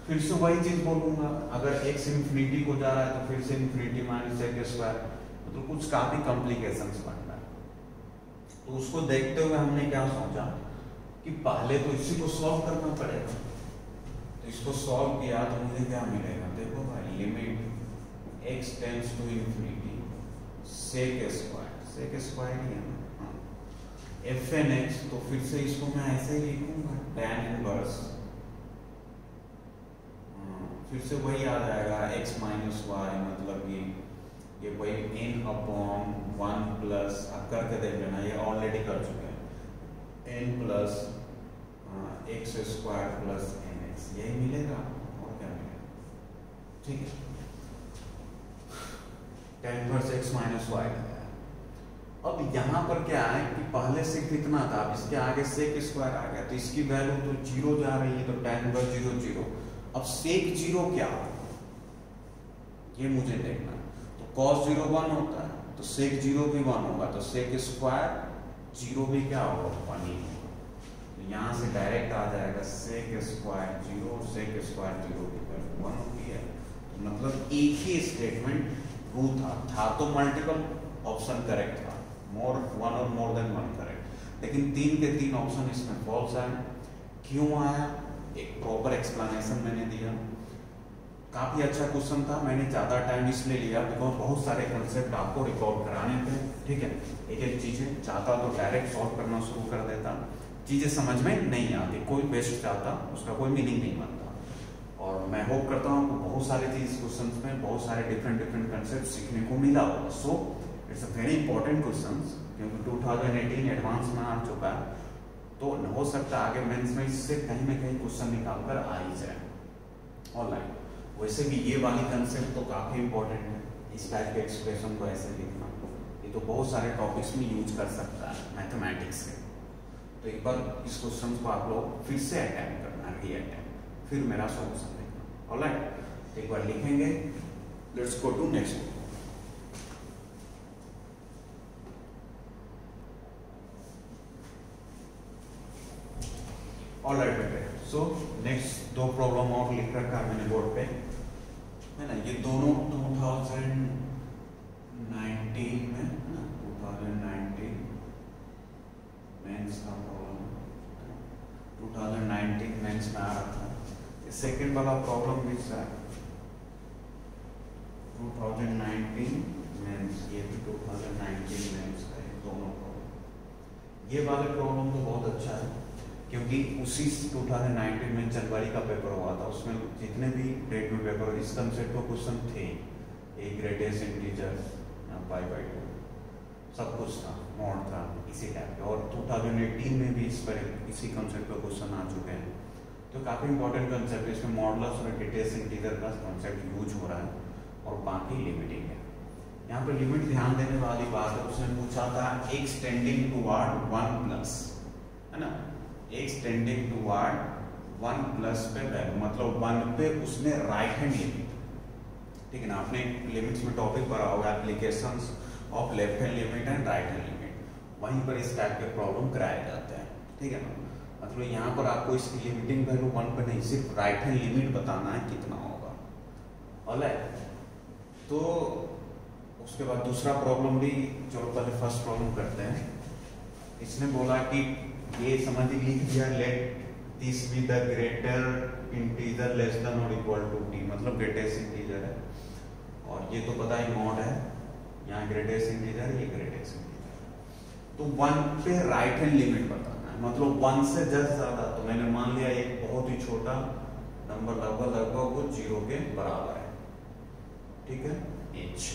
फिर से वही चीज बोलूंगा, अगर x इंफिनिटी को जा रहा है तो फिर से इंफिनिटी माइनस x स्क्वायर, मतलब कुछ काफी कॉम्प्लिकेशंस बन रहा है। तो उसको देखते हुए हमने क्या सोचा कि पहले तो इसी को सॉल्व करना पड़ेगा। तो इसको सॉल्व किया तो मुझे क्या मिलेगा? देखो भाई, limit x tends to infinity sec square, sec square ही है ना, fn x, तो फिर से इसको मैं ऐसे ही लिखूंगा tan इनवर्स, फिर से वही आ जाएगा x माइनस वाई, मतलब कि ये वही n अपॉन 1 प्लस, अब करके देख लेना, ये ऑलरेडी कर चुके हैं, n plus x square plus nx, यही मिलेगा और क्या मिलेगा? ठीक है, tan inverse x minus y. अब यहाँ पर क्या है कि पहले से कितना था, अब इसके आगे सेक स्क्वायर आ गया, तो इसकी वैल्यू तो 0 जा रही है, तो tan इनवर्स 0 0। अब सेक 0 क्या ये मुझे देखना। तो cos 0 1 होता है, तो सेक 0 भी 1 होगा, तो सेक स्क्वायर 0 भी क्या होगा? 1 ही होगा। तो यहाँ से डायरेक्ट आ जाएगा सेक स्क्वायर 0, सेक स्क्वायर 0 की वैल्यू 1 होती है। तो मतलब एक ही स्टेटमेंट ट्रू था तो मल्टीपल ऑप्शन करेक्ट था, मोर वन और मोर देन वन करेक्ट, लेकिन 3 के 3 ऑप्शन इसमें फॉल्स आए। क्यों आया? एक प्रॉपर एक्सप्लेनेशन मैंने दिया। काफी अच्छा क्वेश्चन था, मैंने ज्यादा टाइम इसलिए लिया बिकॉज बहुत सारे कंसेप्ट आपको रिकॉर्ड कराने थे। ठीक है, एक एक चीजें चाहता तो डायरेक्ट सॉल्व करना शुरू कर देता, चीजें समझ में नहीं आती, कोई बेस्ट चाहता उसका कोई मीनिंग नहीं बनता। और मैं होप करता हूँ आपको बहुत सारे चीज क्वेश्चन में बहुत सारे डिफरेंट कंसेप्ट सीखने को मिला होगा। So it's a very important question, क्योंकि 2018 एडवांस में आ चुका है, तो हो सकता है आगे मेंस में इससे कहीं ना कहीं क्वेश्चन निकाल कर आ ही जाए। ऑलराइट, वैसे भी ये वाली कंसेप्ट तो काफी इंपॉर्टेंट है, इस टाइप के एक्सप्रेशन को ऐसे लिखना, ये तो बहुत सारे टॉपिक्स में यूज कर सकता है मैथमेटिक्स के। तो एक बार इस क्वेश्चन को आप लोग फिर से अटेम्प्ट करना, री अटेम्प्ट, फिर मेरा सॉल्यूशन देखना। ऑलराइट, तो एक बार लिखेंगे, let's go to next. Alright बेटे, सो नेक्स्ट 2 प्रॉब्लम और लिख रखा है मैंने बोर्ड पे, है ना। ये दोनों 2019 में, 2019 मेंस का प्रॉब्लम, 2019 मेंस में आ रहा था। ये सेकंड वाला प्रॉब्लम भी है 2019 मेंस, ये भी 2019 मेंस का है, दोनों प्रॉब्लम। ये वाले प्रॉब्लम तो बहुत अच्छा है, क्योंकि उसी 2019 में जनवरी का पेपर हुआ था, उसमें जितने भी डेट में पेपर इस कंसेप्ट को क्वेश्चन थे, एक ग्रेटेस्ट इंटीजर, पाई बाई 2, सब कुछ था, मॉड था, इसी टाइप के। और 2018 में भी इस पर इसी कंसेप्ट पे क्वेश्चन आ चुके हैं। तो काफ़ी इंपॉर्टेंट कंसेप्ट है, इसमें मॉडुलस और ग्रेटेस्ट इंटीजर का कंसेप्ट यूज हो रहा है और बाकी लिमिटिंग है। यहाँ पर लिमिट ध्यान देने वाली बात है, उसने पूछा था x टेंडिंग टुवर्ड 1 प्लस, है ना, x टेंडिंग टुवर्ड 1 प्लस पे वैल्यू, मतलब 1 पे उसने राइट हैंड लिमिट, ठीक है ना। आपने लिमिट्स में टॉपिक पढ़ा होगा applications of left hand limit and right hand limit, वहीं पर इस टाइप के प्रॉब्लम कराए जाते हैं, ठीक है ना। मतलब यहाँ पर आपको इसकी लिमिटिंग वैल्यू 1 पे नहीं, सिर्फ राइट हैंड लिमिट बताना है कितना होगा, ऑलराइट। तो उसके बाद दूसरा प्रॉब्लम भी, चलो पहले फर्स्ट प्रॉब्लम करते हैं। इसने बोला कि ये समझ लिख दिया, let this be the greater integer less than और इक्वल टू t, मतलब ग्रेटेस्ट इंटीजर है, और ये तो पता ही मॉड है, यहाँ ग्रेटेस्ट इंटीजर, ये ग्रेटेस्ट इंटीजर। तो 1 पे राइट हैंड लिमिट बताना है, मतलब 1 से जस्ट ज्यादा, तो मैंने मान लिया एक बहुत ही छोटा नंबर लगभग वो 0 के बराबर है, ठीक है, h,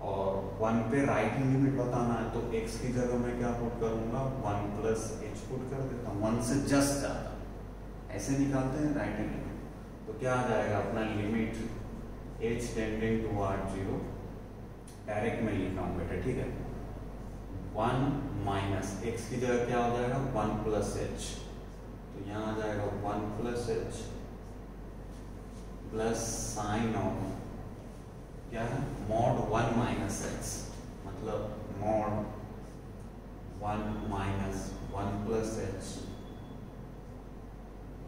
और 1 पे राइट हैंड लिमिट बताना है, तो x की जगह मैं क्या पुट करूंगा, 1 प्लस h पुट कर देता हूँ, 1 से जस्ट ज्यादा, ऐसे निकालते हैं राइट हैंड लिमिट। तो क्या आ जाएगा अपना limit h tending toward 0, direct में लिखा हूँ बेटा, ठीक है, 1 माइनस x की जगह क्या हो जाएगा, 1 प्लस h, तो यहाँ आ जाएगा 1 plus h plus sign of क्या है, मॉड 1 माइनस x, मतलब मॉड 1 माइनस 1 प्लस h,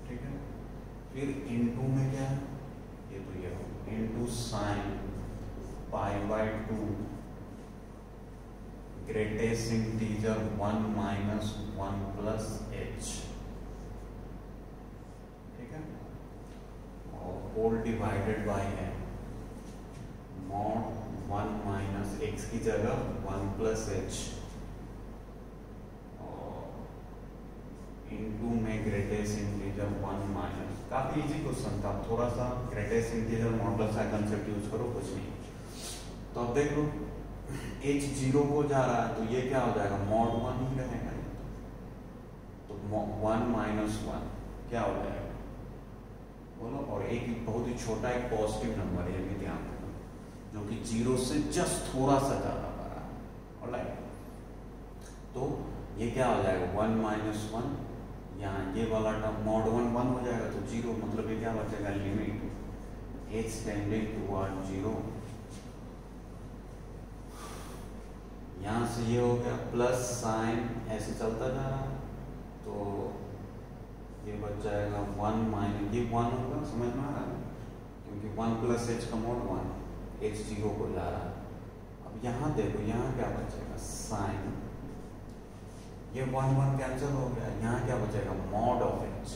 ठीक है। फिर इनटू में क्या है, ये तो ये into sine pi by 2 greatest integer 1 minus 1 plus h, ठीक है, और होल डिवाइडेड बाय है मॉड 1 माइनस x की जगह 1 प्लस h, और इनटू में ग्रेटेस्ट इंटीजर 1 माइनस। काफी इजी क्वेश्चन था, थोड़ा सा ग्रेटेस्ट इंटीजर मॉडुलस का कंसेप्ट यूज करो, कुछ नहीं। तो अब देख लो h 0 को जा रहा है, तो ये क्या हो जाएगा, मॉड 1 ही रहेगा, तो 1 माइनस 1 क्या हो जाएगा बोलो, और एक बहुत ही छोटा एक पॉजिटिव नंबर है, ये भी ध्यान रखना, जो कि 0 से जस्ट थोड़ा सा ज्यादा बड़ा है, ऑलराइट। तो ये क्या हो जाएगा, 1 माइनस 1, यहाँ ये वाला टर्म मॉड 1 1 हो जाएगा, तो 0, मतलब ये क्या बचेगा, लिमिट h टेंडिंग टुवर्ड 0, यहाँ से ये हो गया प्लस साइन ऐसे चलता जा रहा है, तो ये बच जाएगा 1 माइनस, ये 1 होगा, समझ में आ रहा है, क्योंकि 1 प्लस h का मॉड 1, h 0 को जा रहा है। अब यहाँ देखो, यहाँ क्या बचेगा, साइन, ये 1 1 कैंसिल हो गया, यहाँ क्या बचेगा, मॉड ऑफ h,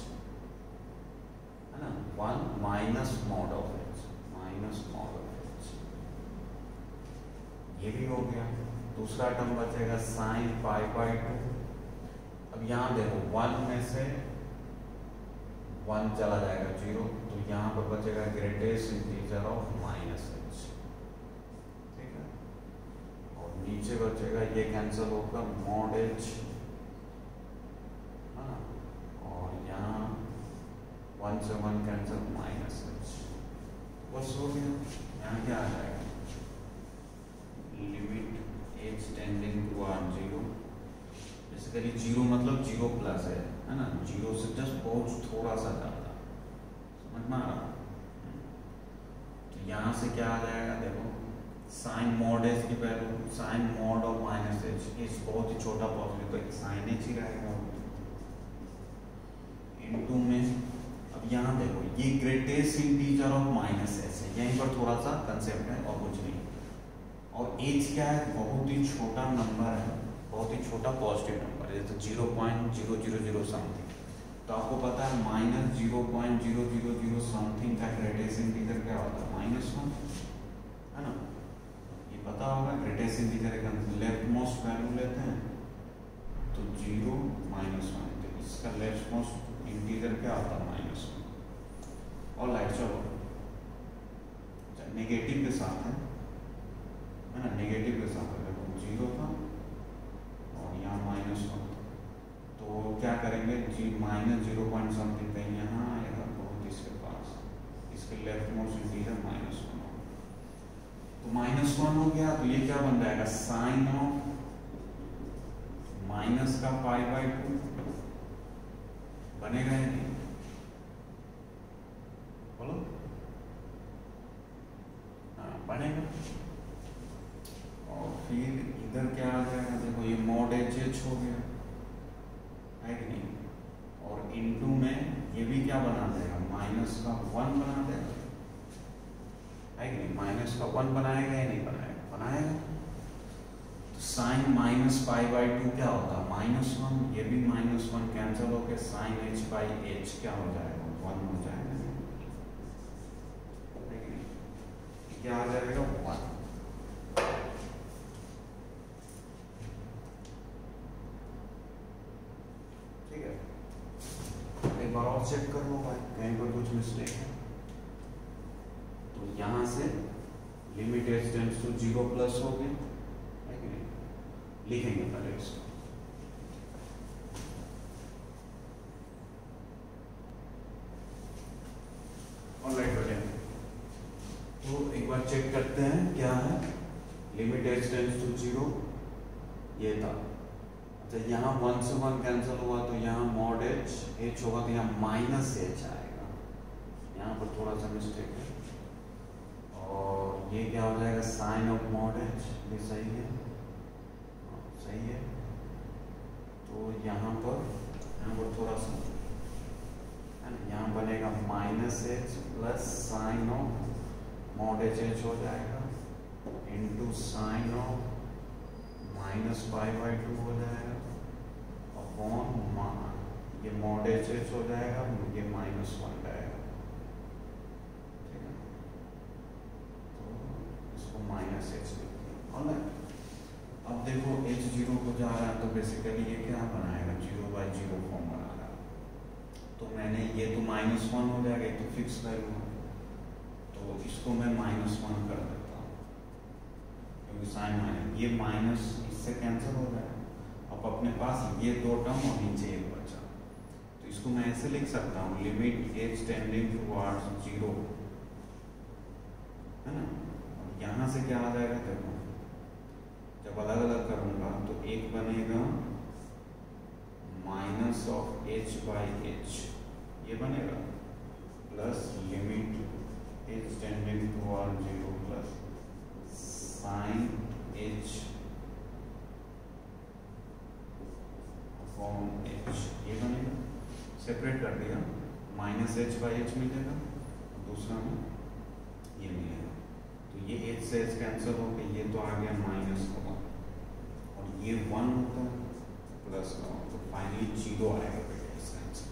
है ना, 1 minus mod of h, minus mod of h, ये भी हो गया। दूसरा टर्म बचेगा साइन पाई बाय 2, अब यहाँ देखो 1 में से 1 चला जाएगा 0, तो यहाँ पर बचेगा greatest integer of minus h, ठीक है, और नीचे बचेगा, ये कैंसिल होगा मॉड h, हाँ, और यहाँ 1 से 1 कैंसिल माइनस h, बस हो गया। यहाँ क्या आ जाएगा, limit h tending toward 0, basically 0 मतलब 0 प्लस है ना, 0 से जस्ट बहुत थोड़ा सा ज्यादा, समझ में आ रहा। तो यहाँ से क्या आ जाएगा, देखो साइन मॉड h की value, sine mod of minus h, h बहुत ही छोटा पॉजिटिव, तो साइन h ही रहेगा, इनटू में, अब यहाँ देखो ये greatest integer of minus h है, यहीं पर थोड़ा सा कंसेप्ट है और कुछ नहीं, और h क्या है, बहुत ही छोटा नंबर है, बहुत ही छोटा पॉजिटिव नंबर है, तो 0.000 समथिंग, तो आपको पता है माइनस 0.000 समथिंग का ग्रेटेस्ट इंटीजर क्या होता है, -1, है ना, ये पता होगा। ग्रेटेस्ट इंटीजर का लेफ्ट मोस्ट वैल्यू लेते हैं, तो नेगेटिव के साथ है ना, नेगेटिव के साथ है, देखो 0 था और यहाँ -1, तो क्या करेंगे जी -0 पॉइंट समथिंग कहीं यहाँ आएगा, बहुत इसके पास, इसके लेफ्ट मोस्ट इंटीजर -1, तो -1 हो गया, तो ये क्या बन जाएगा साइन ऑफ माइनस का π/2 बनेगा या नहीं, बोलो। हाँ बनेगा। और फिर इधर क्या आ जाएगा, देखो ये mod HH हो गया है कि नहीं, और इनटू में ये भी क्या बना देगा, माइनस का 1 बना देगा है कि नहीं, माइनस का 1 बनाएगा या नहीं बनाएगा, बनाएगा। तो साइन -π/2 क्या होता है -1, ये भी -1 कैंसिल होकर साइन h/h क्या हो जाएगा 1 हो जाएगा, क्या आ जाएगा 1। ठीक है, एक बार और चेक कर लो भाई कहीं पर कुछ मिस्टेक है। तो यहां से limit h tends to 0 plus हो गया है कि नहीं, लिखेंगे पहले इसको। ऑलराइट बढ़िया, तो एक बार चेक करते हैं क्या है, लिमिट h टेंड्स टू 0 ये था, अच्छा यहाँ 1 से 1 कैंसिल हुआ तो यहाँ mod h होगा, तो यहाँ -h आएगा, यहाँ पर थोड़ा सा मिस्टेक है, और ये क्या हो जाएगा साइन ऑफ mod h, ये सही है, सही है। तो यहाँ पर थोड़ा सा है ना, यहाँ बनेगा -h plus sign of mod h हो जाएगा इंटू साइन ऑफ -π/2 हो जाएगा अपॉन ये mod h हो जाएगा, ये -1 जाएगा, ठीक है, तो इसको -h लिखिए। ऑलराइट, अब देखो h0 को जा रहा है तो बेसिकली ये क्या बनाएगा 0/0 फॉर्म बना रहा है, तो मैंने ये तो -1 हो जाएगा, तो फिक्स वैल्यू है, तो इसको मैं -1 कर देता हूँ क्योंकि साइन माइनस ये माइनस इससे कैंसिल हो जाएगा। अब अपने पास ये 2 टर्म और नीचे एक बचा, तो इसको मैं ऐसे लिख सकता हूँ लिमिट h टेंडिंग टुवर्ड्स 0 है ना, और यहाँ से क्या आ जाएगा देखो, जब अलग अलग करूंगा तो एक बनेगा माइनस ऑफ h/h ये बनेगा plus limit h tending toward 0 plus sign h upon h ये बनेगा, सेपरेट कर दिया, -h/h मिलेगा, दूसरा में ये मिलेगा, तो ये h से h कैंसिल हो गया, ये तो आ गया -1 और ये 1 होता है प्लस 1, तो फाइनली 0 आएगा बेटा इसका आंसर।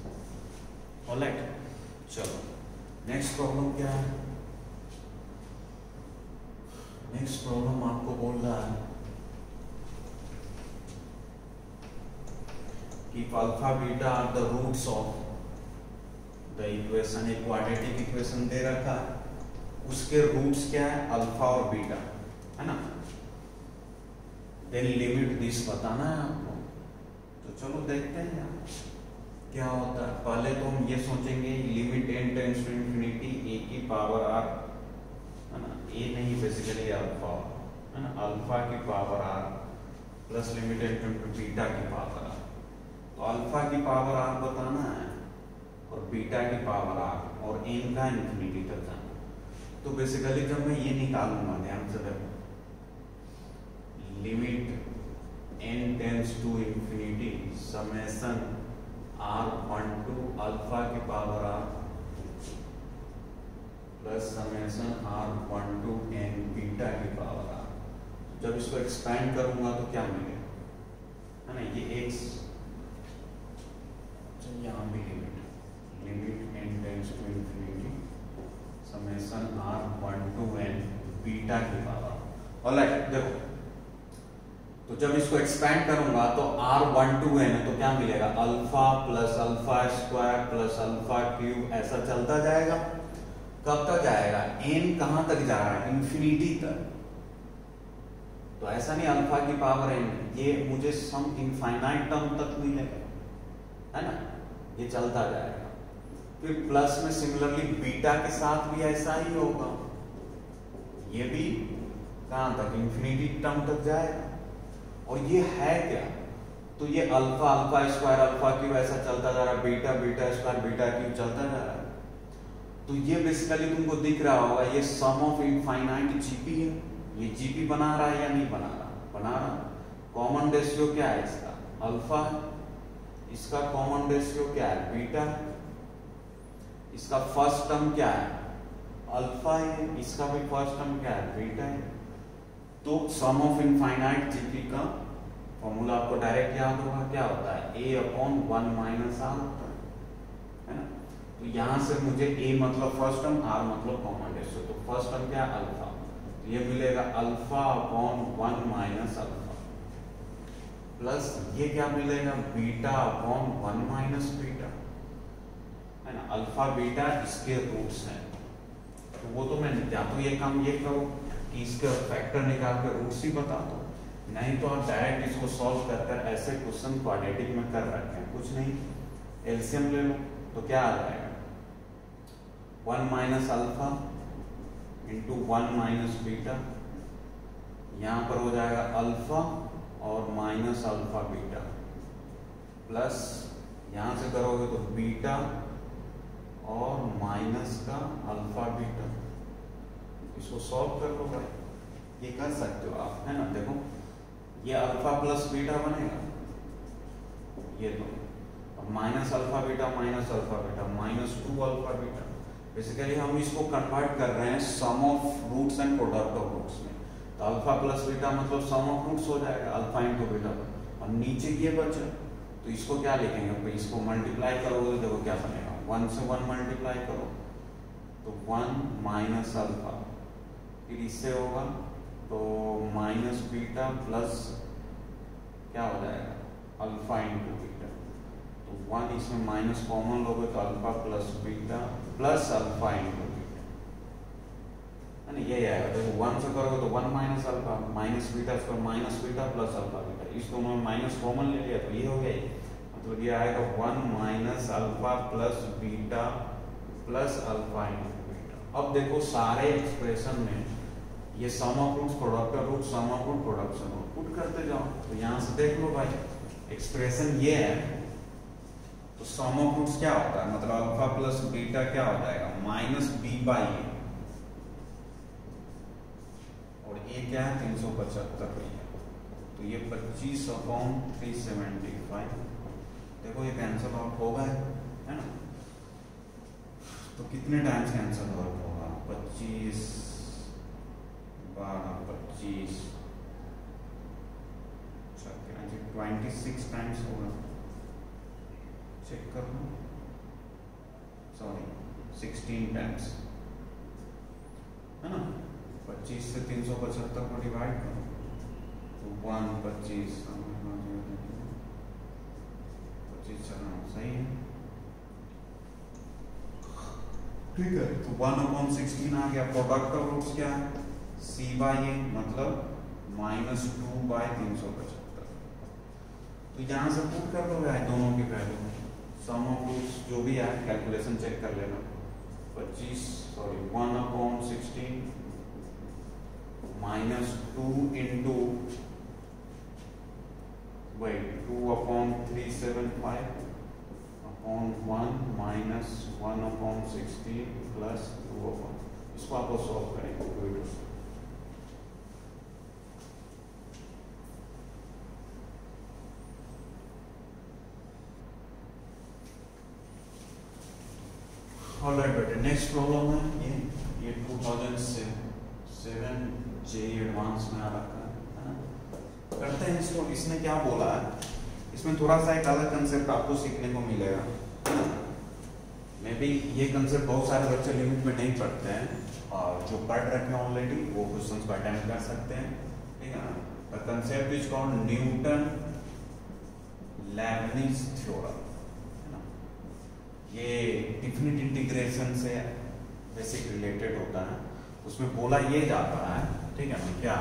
ऑलराइट, चलो नेक्स्ट प्रॉब्लम क्या है, नेक्स्ट प्रॉब्लम आपको बोल रहा है कि alpha beta are the roots of the equation, एक क्वाड्रेटिक इक्वेशन दे रखा है, उसके रूट्स क्या है अल्फा और बीटा है ना, देन लिमिट दिस बताना है आपको। तो चलो देखते हैं यार क्या होता है। पहले तो हम ये सोचेंगे limit n tends to infinity a की पावर r है ना, a नहीं बेसिकली अल्फा है ना, अल्फा की power r plus limit n to beta की पावर r, तो अल्फा की पावर r बताना है और बीटा की पावर r और n का इंफिनिटी तक जाना। तो बेसिकली जब मैं ये निकालूंगा ध्यान से देखो, limit n tends to infinity summation r1 to alpha की power r plus summation r1 to n beta की पावर r, जब इसको एक्सपेंड करूंगा तो क्या मिलेगा है ना, ये x यहाँ भी limit n tends to infinity summation r1 to n beta की पावर। ऑलराइट देखो, तो जब इसको एक्सपेंड करूंगा तो r1 टू n तो क्या मिलेगा alpha plus alpha square plus alpha cube, ऐसा चलता जाएगा। कब तक जाएगा, n कहां तक जा रहा है, इंफिनिटी तक। तो ऐसा नहीं अल्फा की पावर n, ये मुझे सम इनफाइनाइट टर्म तक मिलेगा, है ना, ये चलता जाएगा। फिर प्लस में सिमिलरली बीटा के साथ भी ऐसा ही होगा, ये भी कहां तक, इंफिनिटी टर्म तक जाएगा। और ये है क्या, तो ये alpha alpha square alpha cube ऐसा चलता जा रहा है, beta beta square beta cube चलता जा रहा है। तो ये बेसिकली तुमको दिख रहा होगा, ये सम ऑफ इनफाइनाइट जीपी है। ये जीपी बना रहा है या नहीं बना रहा, बना रहा। कॉमन रेशियो क्या है इसका, अल्फा, इसका कॉमन रेशियो क्या है, बीटा, इसका फर्स्ट टर्म क्या है, अल्फा है, इसका भी फर्स्ट टर्म क्या है, बीटा है। तो सम ऑफ इनफाइनाइट जीपी का फॉर्मूला आपको डायरेक्ट याद होगा, क्या होता है, a अपॉन 1 माइनस आर होता है ना। तो यहां से मुझे a मतलब फर्स्ट टर्म, r मतलब कॉमन रेशियो, तो फर्स्ट टर्म क्या है, अल्फा, तो ये मिलेगा alpha upon 1 minus alpha, plus ये क्या मिलेगा, बीटा अपॉन 1 माइनस बीटा, है ना। अल्फा बीटा इसके रूट्स हैं, तो वो तो मैं या तो ये काम ये करो कि इसका फैक्टर निकाल कर रूट्स ही बता दो, नहीं तो आप डायरेक्ट इसको सॉल्व कर ऐसे क्वेश्चन क्वाड्रेटिक में कर रखे हैं, कुछ नहीं, एलसीएम ले लो तो क्या आ जाएगा, 1 minus alpha into 1 minus beta, यहां पर हो जाएगा अल्फा और माइनस अल्फा बीटा, प्लस यहां से करोगे तो बीटा और माइनस का अल्फा बीटा, इसको सॉल्व कर लो भाई, ये कर सकते हो आप, है ना। देखो ये अल्फा प्लस बीटा बनेगा, ये तो minus alpha beta minus alpha beta minus 2 alpha beta. Basically हम इसको कन्वर्ट कर रहे हैं sum of roots and product of roots में, तो अल्फा प्लस बीटा मतलब सम ऑफ रूट्स हो जाएगा, अल्फा इंटू बीटा, और नीचे ये बचा, तो इसको क्या लिखेंगे, इसको मल्टीप्लाई करोगे, देखो क्या बनेगा, 1 से 1 मल्टीप्लाई करो तो 1 माइनस अल्फा, फिर इससे होगा तो माइनस बीटा प्लस क्या हो जाएगा, अल्फा इंटू बीटा, तो 1 इसमें माइनस कॉमन लोगे तो alpha plus beta plus alpha into beta, है ना, ये आएगा। देखो 1 से करोगे तो 1 माइनस अल्फा माइनस बीटा, इसको minus beta plus alpha beta, इस दोनों में माइनस कॉमन ले लिया तो ये हो गया, मतलब ये आएगा 1 minus alpha plus beta plus alpha into beta. अब देखो सारे एक्सप्रेशन में ये sum of roots product of roots sum of root production root put करते जाओ, तो यहां से देख लो भाई एक्सप्रेशन ये है, तो सम ऑफ रूट्स क्या होता है, मतलब अल्फा प्लस बीटा क्या हो जाएगा, माइनस बी बाई ए, और ए क्या है 375 भैया, तो ये 25 अपॉन 375, देखो ये कैंसिल आउट होगा, है ना, तो कितने टाइम्स कैंसिल आउट होगा, 25 12 25 26 टाइम्स होगा, चेक कर लो, सॉरी 16 टाइम्स, है ना। 25 से 375 को डिवाइड करो तो 1 25 चलो सही है, ठीक है। तो 1/16 आ गया, प्रोडक्ट ऑफ रूट्स क्या है, c बाई ए मतलब माइनस 2 बाई 375, तो यहां से पुट कर दो यार दोनों की वैल्यू, सम ऑफ रूट्स जो भी है कैलकुलेशन चेक कर लेना, 1/16 minus 2 into 2/375 upon 1 minus 1/16 plus 2, इसको आपको सॉल्व करेंगे। ऑलराइट बेटे, नेक्स्ट प्रॉब्लम है ये 2007 जेईई एडवांस में आ रखा है ना, करते हैं इसको। इसने क्या बोला है, इसमें थोड़ा सा एक अलग कंसेप्ट आपको सीखने को मिलेगा, मे बी ये कंसेप्ट बहुत सारे बच्चे लिमिट में नहीं पढ़ते हैं, और जो पढ़ रखे हैं ऑलरेडी वो क्वेश्चंस को अटेम्प्ट कर सकते हैं, ठीक है ना। The concept is called Newton Lebanese theorem, ये डेफिनिट इंटीग्रेशन से बेसिक रिलेटेड होता है, उसमें बोला ये जाता है, ठीक है ना, क्या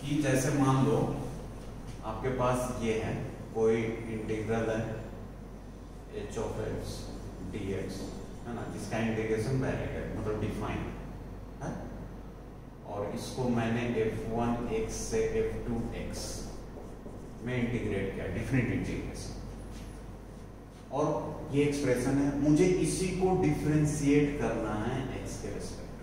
कि जैसे मान लो आपके पास ये है कोई इंटीग्रल है h of x dx, है ना, जिसका इंटीग्रेशन वैलिड है, मतलब डिफाइन है, और इसको मैंने f1x से f2x में इंटीग्रेट किया, डिफरेंट इंटीग्रेशन, और ये एक्सप्रेशन है, मुझे इसी को डिफरेंशिएट करना है x के रिस्पेक्ट।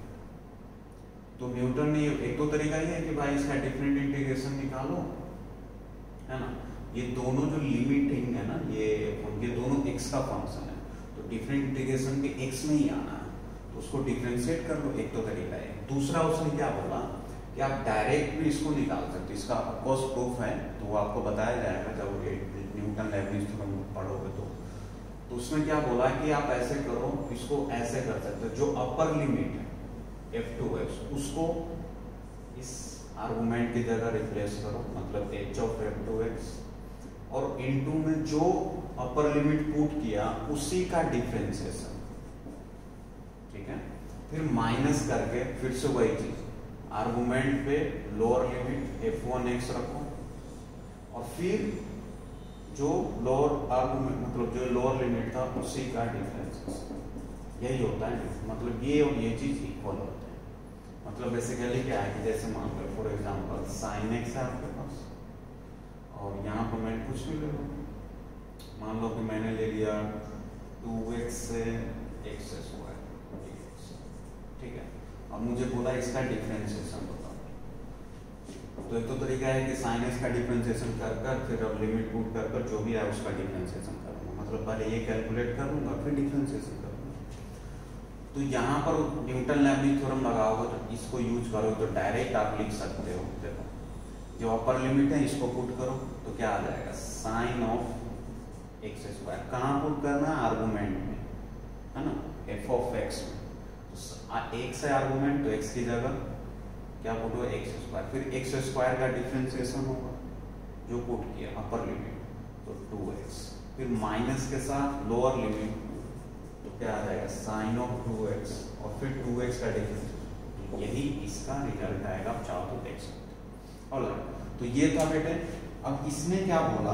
तो न्यूटन ने एक तो तरीका ये है कि भाई इसका डिफरेंट इंटीग्रेशन निकालो, है ना, ये दोनों जो लिमिटिंग है ना, ये दोनों x का फंक्शन है, तो डिफरेंट इंटीग्रेशन के x में ही आना है, तो उसको डिफरेंशिएट कर लो, एक तो तरीका है। दूसरा उसने क्या बोला कि आप डायरेक्ट भी इसको निकाल सकते, इसका ऑफकोर्स प्रूफ है, तो वो आपको बताया जाएगा जब न्यूटन लेबनिज थ्योरम पढ़ोगे तो उसमें क्या बोला कि आप ऐसे करो, इसको ऐसे कर सकते हो, जो अपर लिमिट है f2x उसको इस आर्गुमेंट की जगह रिप्लेस करो, मतलब h of f2x, और इनटू में जो अपर लिमिट पुट किया उसी का डिफरेंशिएशन, ठीक है, फिर माइनस करके फिर से वही चीज आर्गुमेंट पे लोअर लिमिट f1x रखो, और फिर जो लोअर आर्गुमेंट मतलब जो लोअर लिमिट था उसी का डिफरेंशिएशन, यही होता है, मतलब ये और ये चीज इक्वल होते हैं। मतलब बेसिकली क्या है कि जैसे मान लो फॉर एग्जांपल sin x है आपके पास, और यहाँ पर मैं कुछ भी ले लूँ, मान लो कि मैंने ले लिया 2x से x स्क्वायर dx, ठीक है, अब मुझे बोला इसका डिफरेंशिएशन बताओ, तो एक तो तरीका है कि sin x का डिफरेंशिएशन कर फिर अब लिमिट पुट कर जो भी है उसका डिफरेंशिएशन करूँगा, मतलब पहले ये कैलकुलेट करूँगा फिर डिफरेंशिएशन करूँगा। तो यहाँ पर न्यूटन लेबनिज थ्योरम लगाओगे तो इसको यूज करो तो डायरेक्ट आप लिख सकते हो, देखो जो अपर लिमिट है इसको पुट करो तो क्या आ जाएगा sin of x स्क्वायर, कहाँ पुट करना है, आर्गुमेंट में, है ना, f of x में, तो x है आर्गुमेंट तो x की जगह क्या पुट हुआ x स्क्वायर, फिर x स्क्वायर का डिफरेंशिएशन होगा जो पुट किया अपर लिमिट तो 2x, फिर माइनस के साथ लोअर लिमिट तो क्या आ जाएगा sin of 2x, और फिर 2x का डिफरेंशिएशन, यही इसका रिजल्ट आएगा, आप चाहो तो देख सकते हो। ऑलराइट, तो ये था बेटे। अब इसने क्या बोला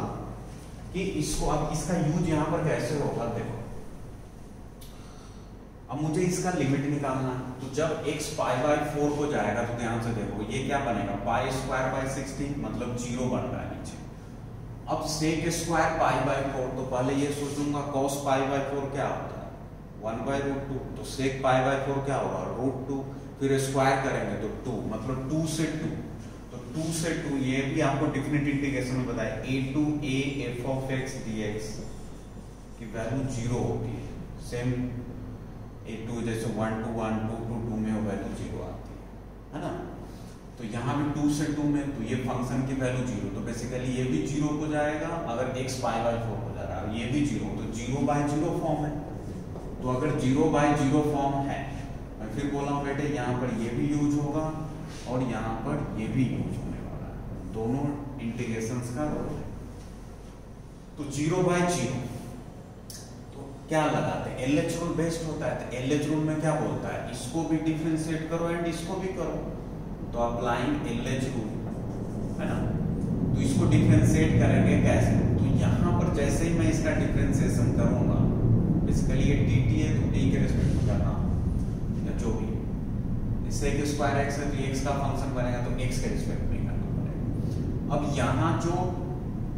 कि इसको अब इसका यूज यहाँ पर कैसे होगा, देखो अब मुझे इसका लिमिट निकालना है, तो जब x π/4 हो जाएगा तो ध्यान से देखो ये क्या बनेगा π² 16, मतलब 0 बन रहा है नीचे। अब sec² π/4, तो पहले ये सोचूंगा cos π/4 क्या होता है 1/√2, तो sec π/4 क्या होगा √2, फिर स्क्वायर करेंगे तो 2, मतलब 2 से 2, तो 2 से 2 ये भी आपको डिफरेंट इंटीग्रेशन में बताया a2a f of x dx की वैल्यू 0 होती है, सेम a2 जैसे 1 to 1 2 to 2 में वैल्यू 0 आती है ना, तो यहाँ भी 2 से 2 में तो ये फंक्शन की वैल्यू 0, तो बेसिकली ये भी 0 हो जाएगा अगर x π/4 हो जा रहा है, ये भी 0, तो 0/0 फॉर्म है, तो अगर 0/0 फॉर्म है, मैं फिर बोला हूँ बेटे यहाँ पर ये भी यूज होगा और यहाँ पर ये भी यूज होने वाला है, दोनों इंटीग्रेशंस का रोल है। तो 0/0 क्या लगाते हैं, LH रूल बेस्ट होता है, तो LH रूल में क्या बोलता है, इसको भी डिफरेंशिएट करो एंड इसको भी करो, तो अप्लाइंग LH रूल, है ना, तो इसको डिफरेंशिएट करेंगे कैसे, तो यहाँ पर जैसे ही मैं इसका डिफरेंशिएशन करूंगा, बेसिकली ये dt है तो t के रिस्पेक्ट में करना या जो भी, sec² x है तो x का फंक्शन बनेगा तो x के रिस्पेक्ट में करना पड़ेगा। अब यहाँ जो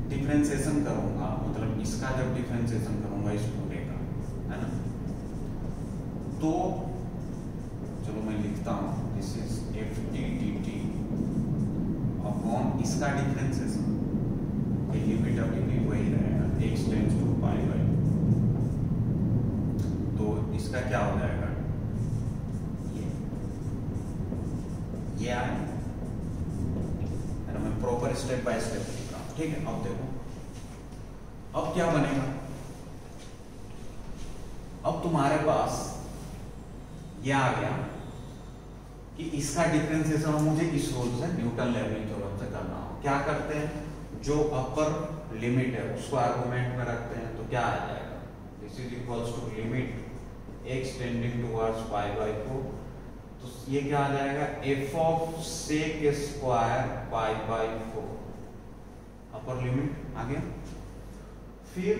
डिफरेंशिएशन करूंगा, मतलब इसका जब डिफरेंशिएशन करूंगा इस पूरे का, है ना, तो चलो मैं लिखता हूं this is ft dt upon इसका डिफरेंशिएशन, ये लिमिट अभी भी वही रहेगा x टेंड्स टू π/, तो इसका क्या हो जाएगा ये आए, मैं प्रॉपर स्टेप बाय स्टेप लिख रहा हूं, ठीक है। अब देखो अब क्या बनेगा, अब तुम्हारे पास ये आ गया कि इसका डिफरेंशिएशन मुझे इस रूल से न्यूटन लेबनिज थ्योरम से करना हो, क्या करते हैं, जो अपर लिमिट है उसको आर्गुमेंट में रखते हैं, तो क्या आ जाएगा this is equals to limit x tending towards pi by 4, तो ये क्या आ जाएगा f of sec square pi by 4 upper limit आ गया। फिर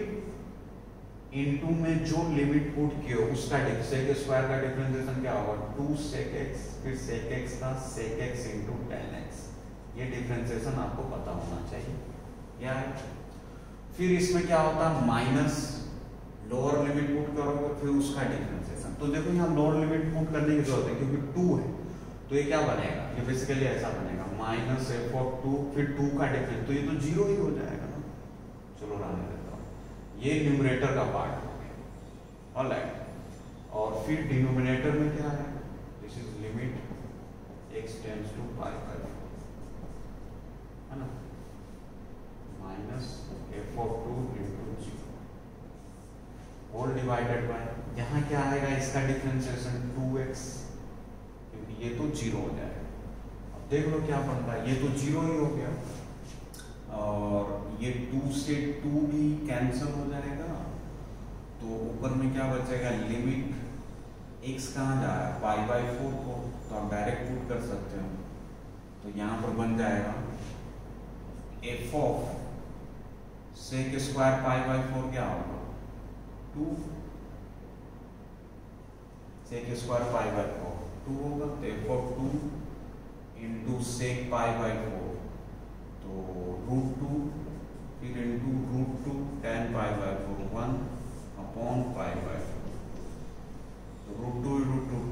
इनटू में जो लिमिट पुट किए उसका sec स्क्वायर का डिफरेंशिएशन क्या होगा 2 sec x, फिर sec x का sec x into tan x, ये डिफरेंशिएशन आपको पता होना चाहिए या। फिर इसमें क्या होता है माइनस लोअर लिमिट पुट करोगे फिर उसका डिफरेंशिएशन। तो देखो यहाँ लोअर लिमिट पुट करने की जरूरत है क्योंकि 2 है, तो ये क्या बनेगा, ये बेसिकली ऐसा बनेगा माइनस एफ ऑफ 2 फिर 2 का डिफरेंस, तो ये तो 0 ही हो जाएगा ना। चलो रहने देता हूँ, ये न्यूमरेटर का पार्ट हो गया। ऑलराइट, और फिर डिनोमिनेटर में क्या है, this is limit x tends to pi by 4 है ना, minus f of 2 into 0 whole divided by, यहाँ क्या आएगा इसका डिफरेंशिएशन 2x, क्योंकि ये तो 0 हो जाएगा। अब देख लो क्या बनता है, ये तो 0 ही हो गया और ये 2 से 2 भी कैंसिल हो जाएगा, तो ऊपर में क्या बचेगा लिमिट x कहाँ जा रहा है पाई बाई 4 को, तो आप डायरेक्ट पुट कर सकते हो। तो यहाँ पर बन जाएगा f of sec square pi by 4 क्या होगा 2 sec स्क्वायर पाई बाई 4 2 होगा, तो f of 2 into sec pi by 4 तो रूट 2 फिर into root 2 tan pi by 4 1 upon pi by 4, तो रूट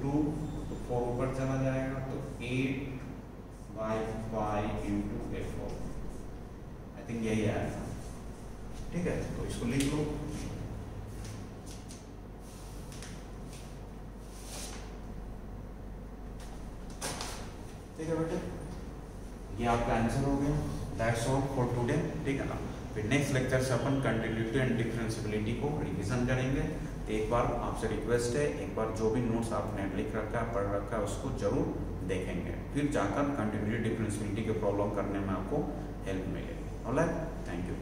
2 तो 4 ऊपर चला जाएगा, तो 8 by pi into F of, I think यही आएगा। ठीक है, तो इसको लिख लो। ठीक है बेटे, ये आपका आंसर हो गया। That's all for today. ठीक है ना, फिर नेक्स्ट लेक्चर से अपन कंटिन्यूटी एंड डिफरेंशिएबिलिटी को रिवीजन करेंगे। तो एक बार आपसे रिक्वेस्ट है, एक बार जो भी नोट्स आपने लिख रखा है पढ़ रखा है उसको जरूर देखेंगे, फिर जाकर कंटिन्यूटी डिफरेंशिएबिलिटी के प्रॉब्लम करने में आपको हेल्प मिलेगी। Alright, thank you.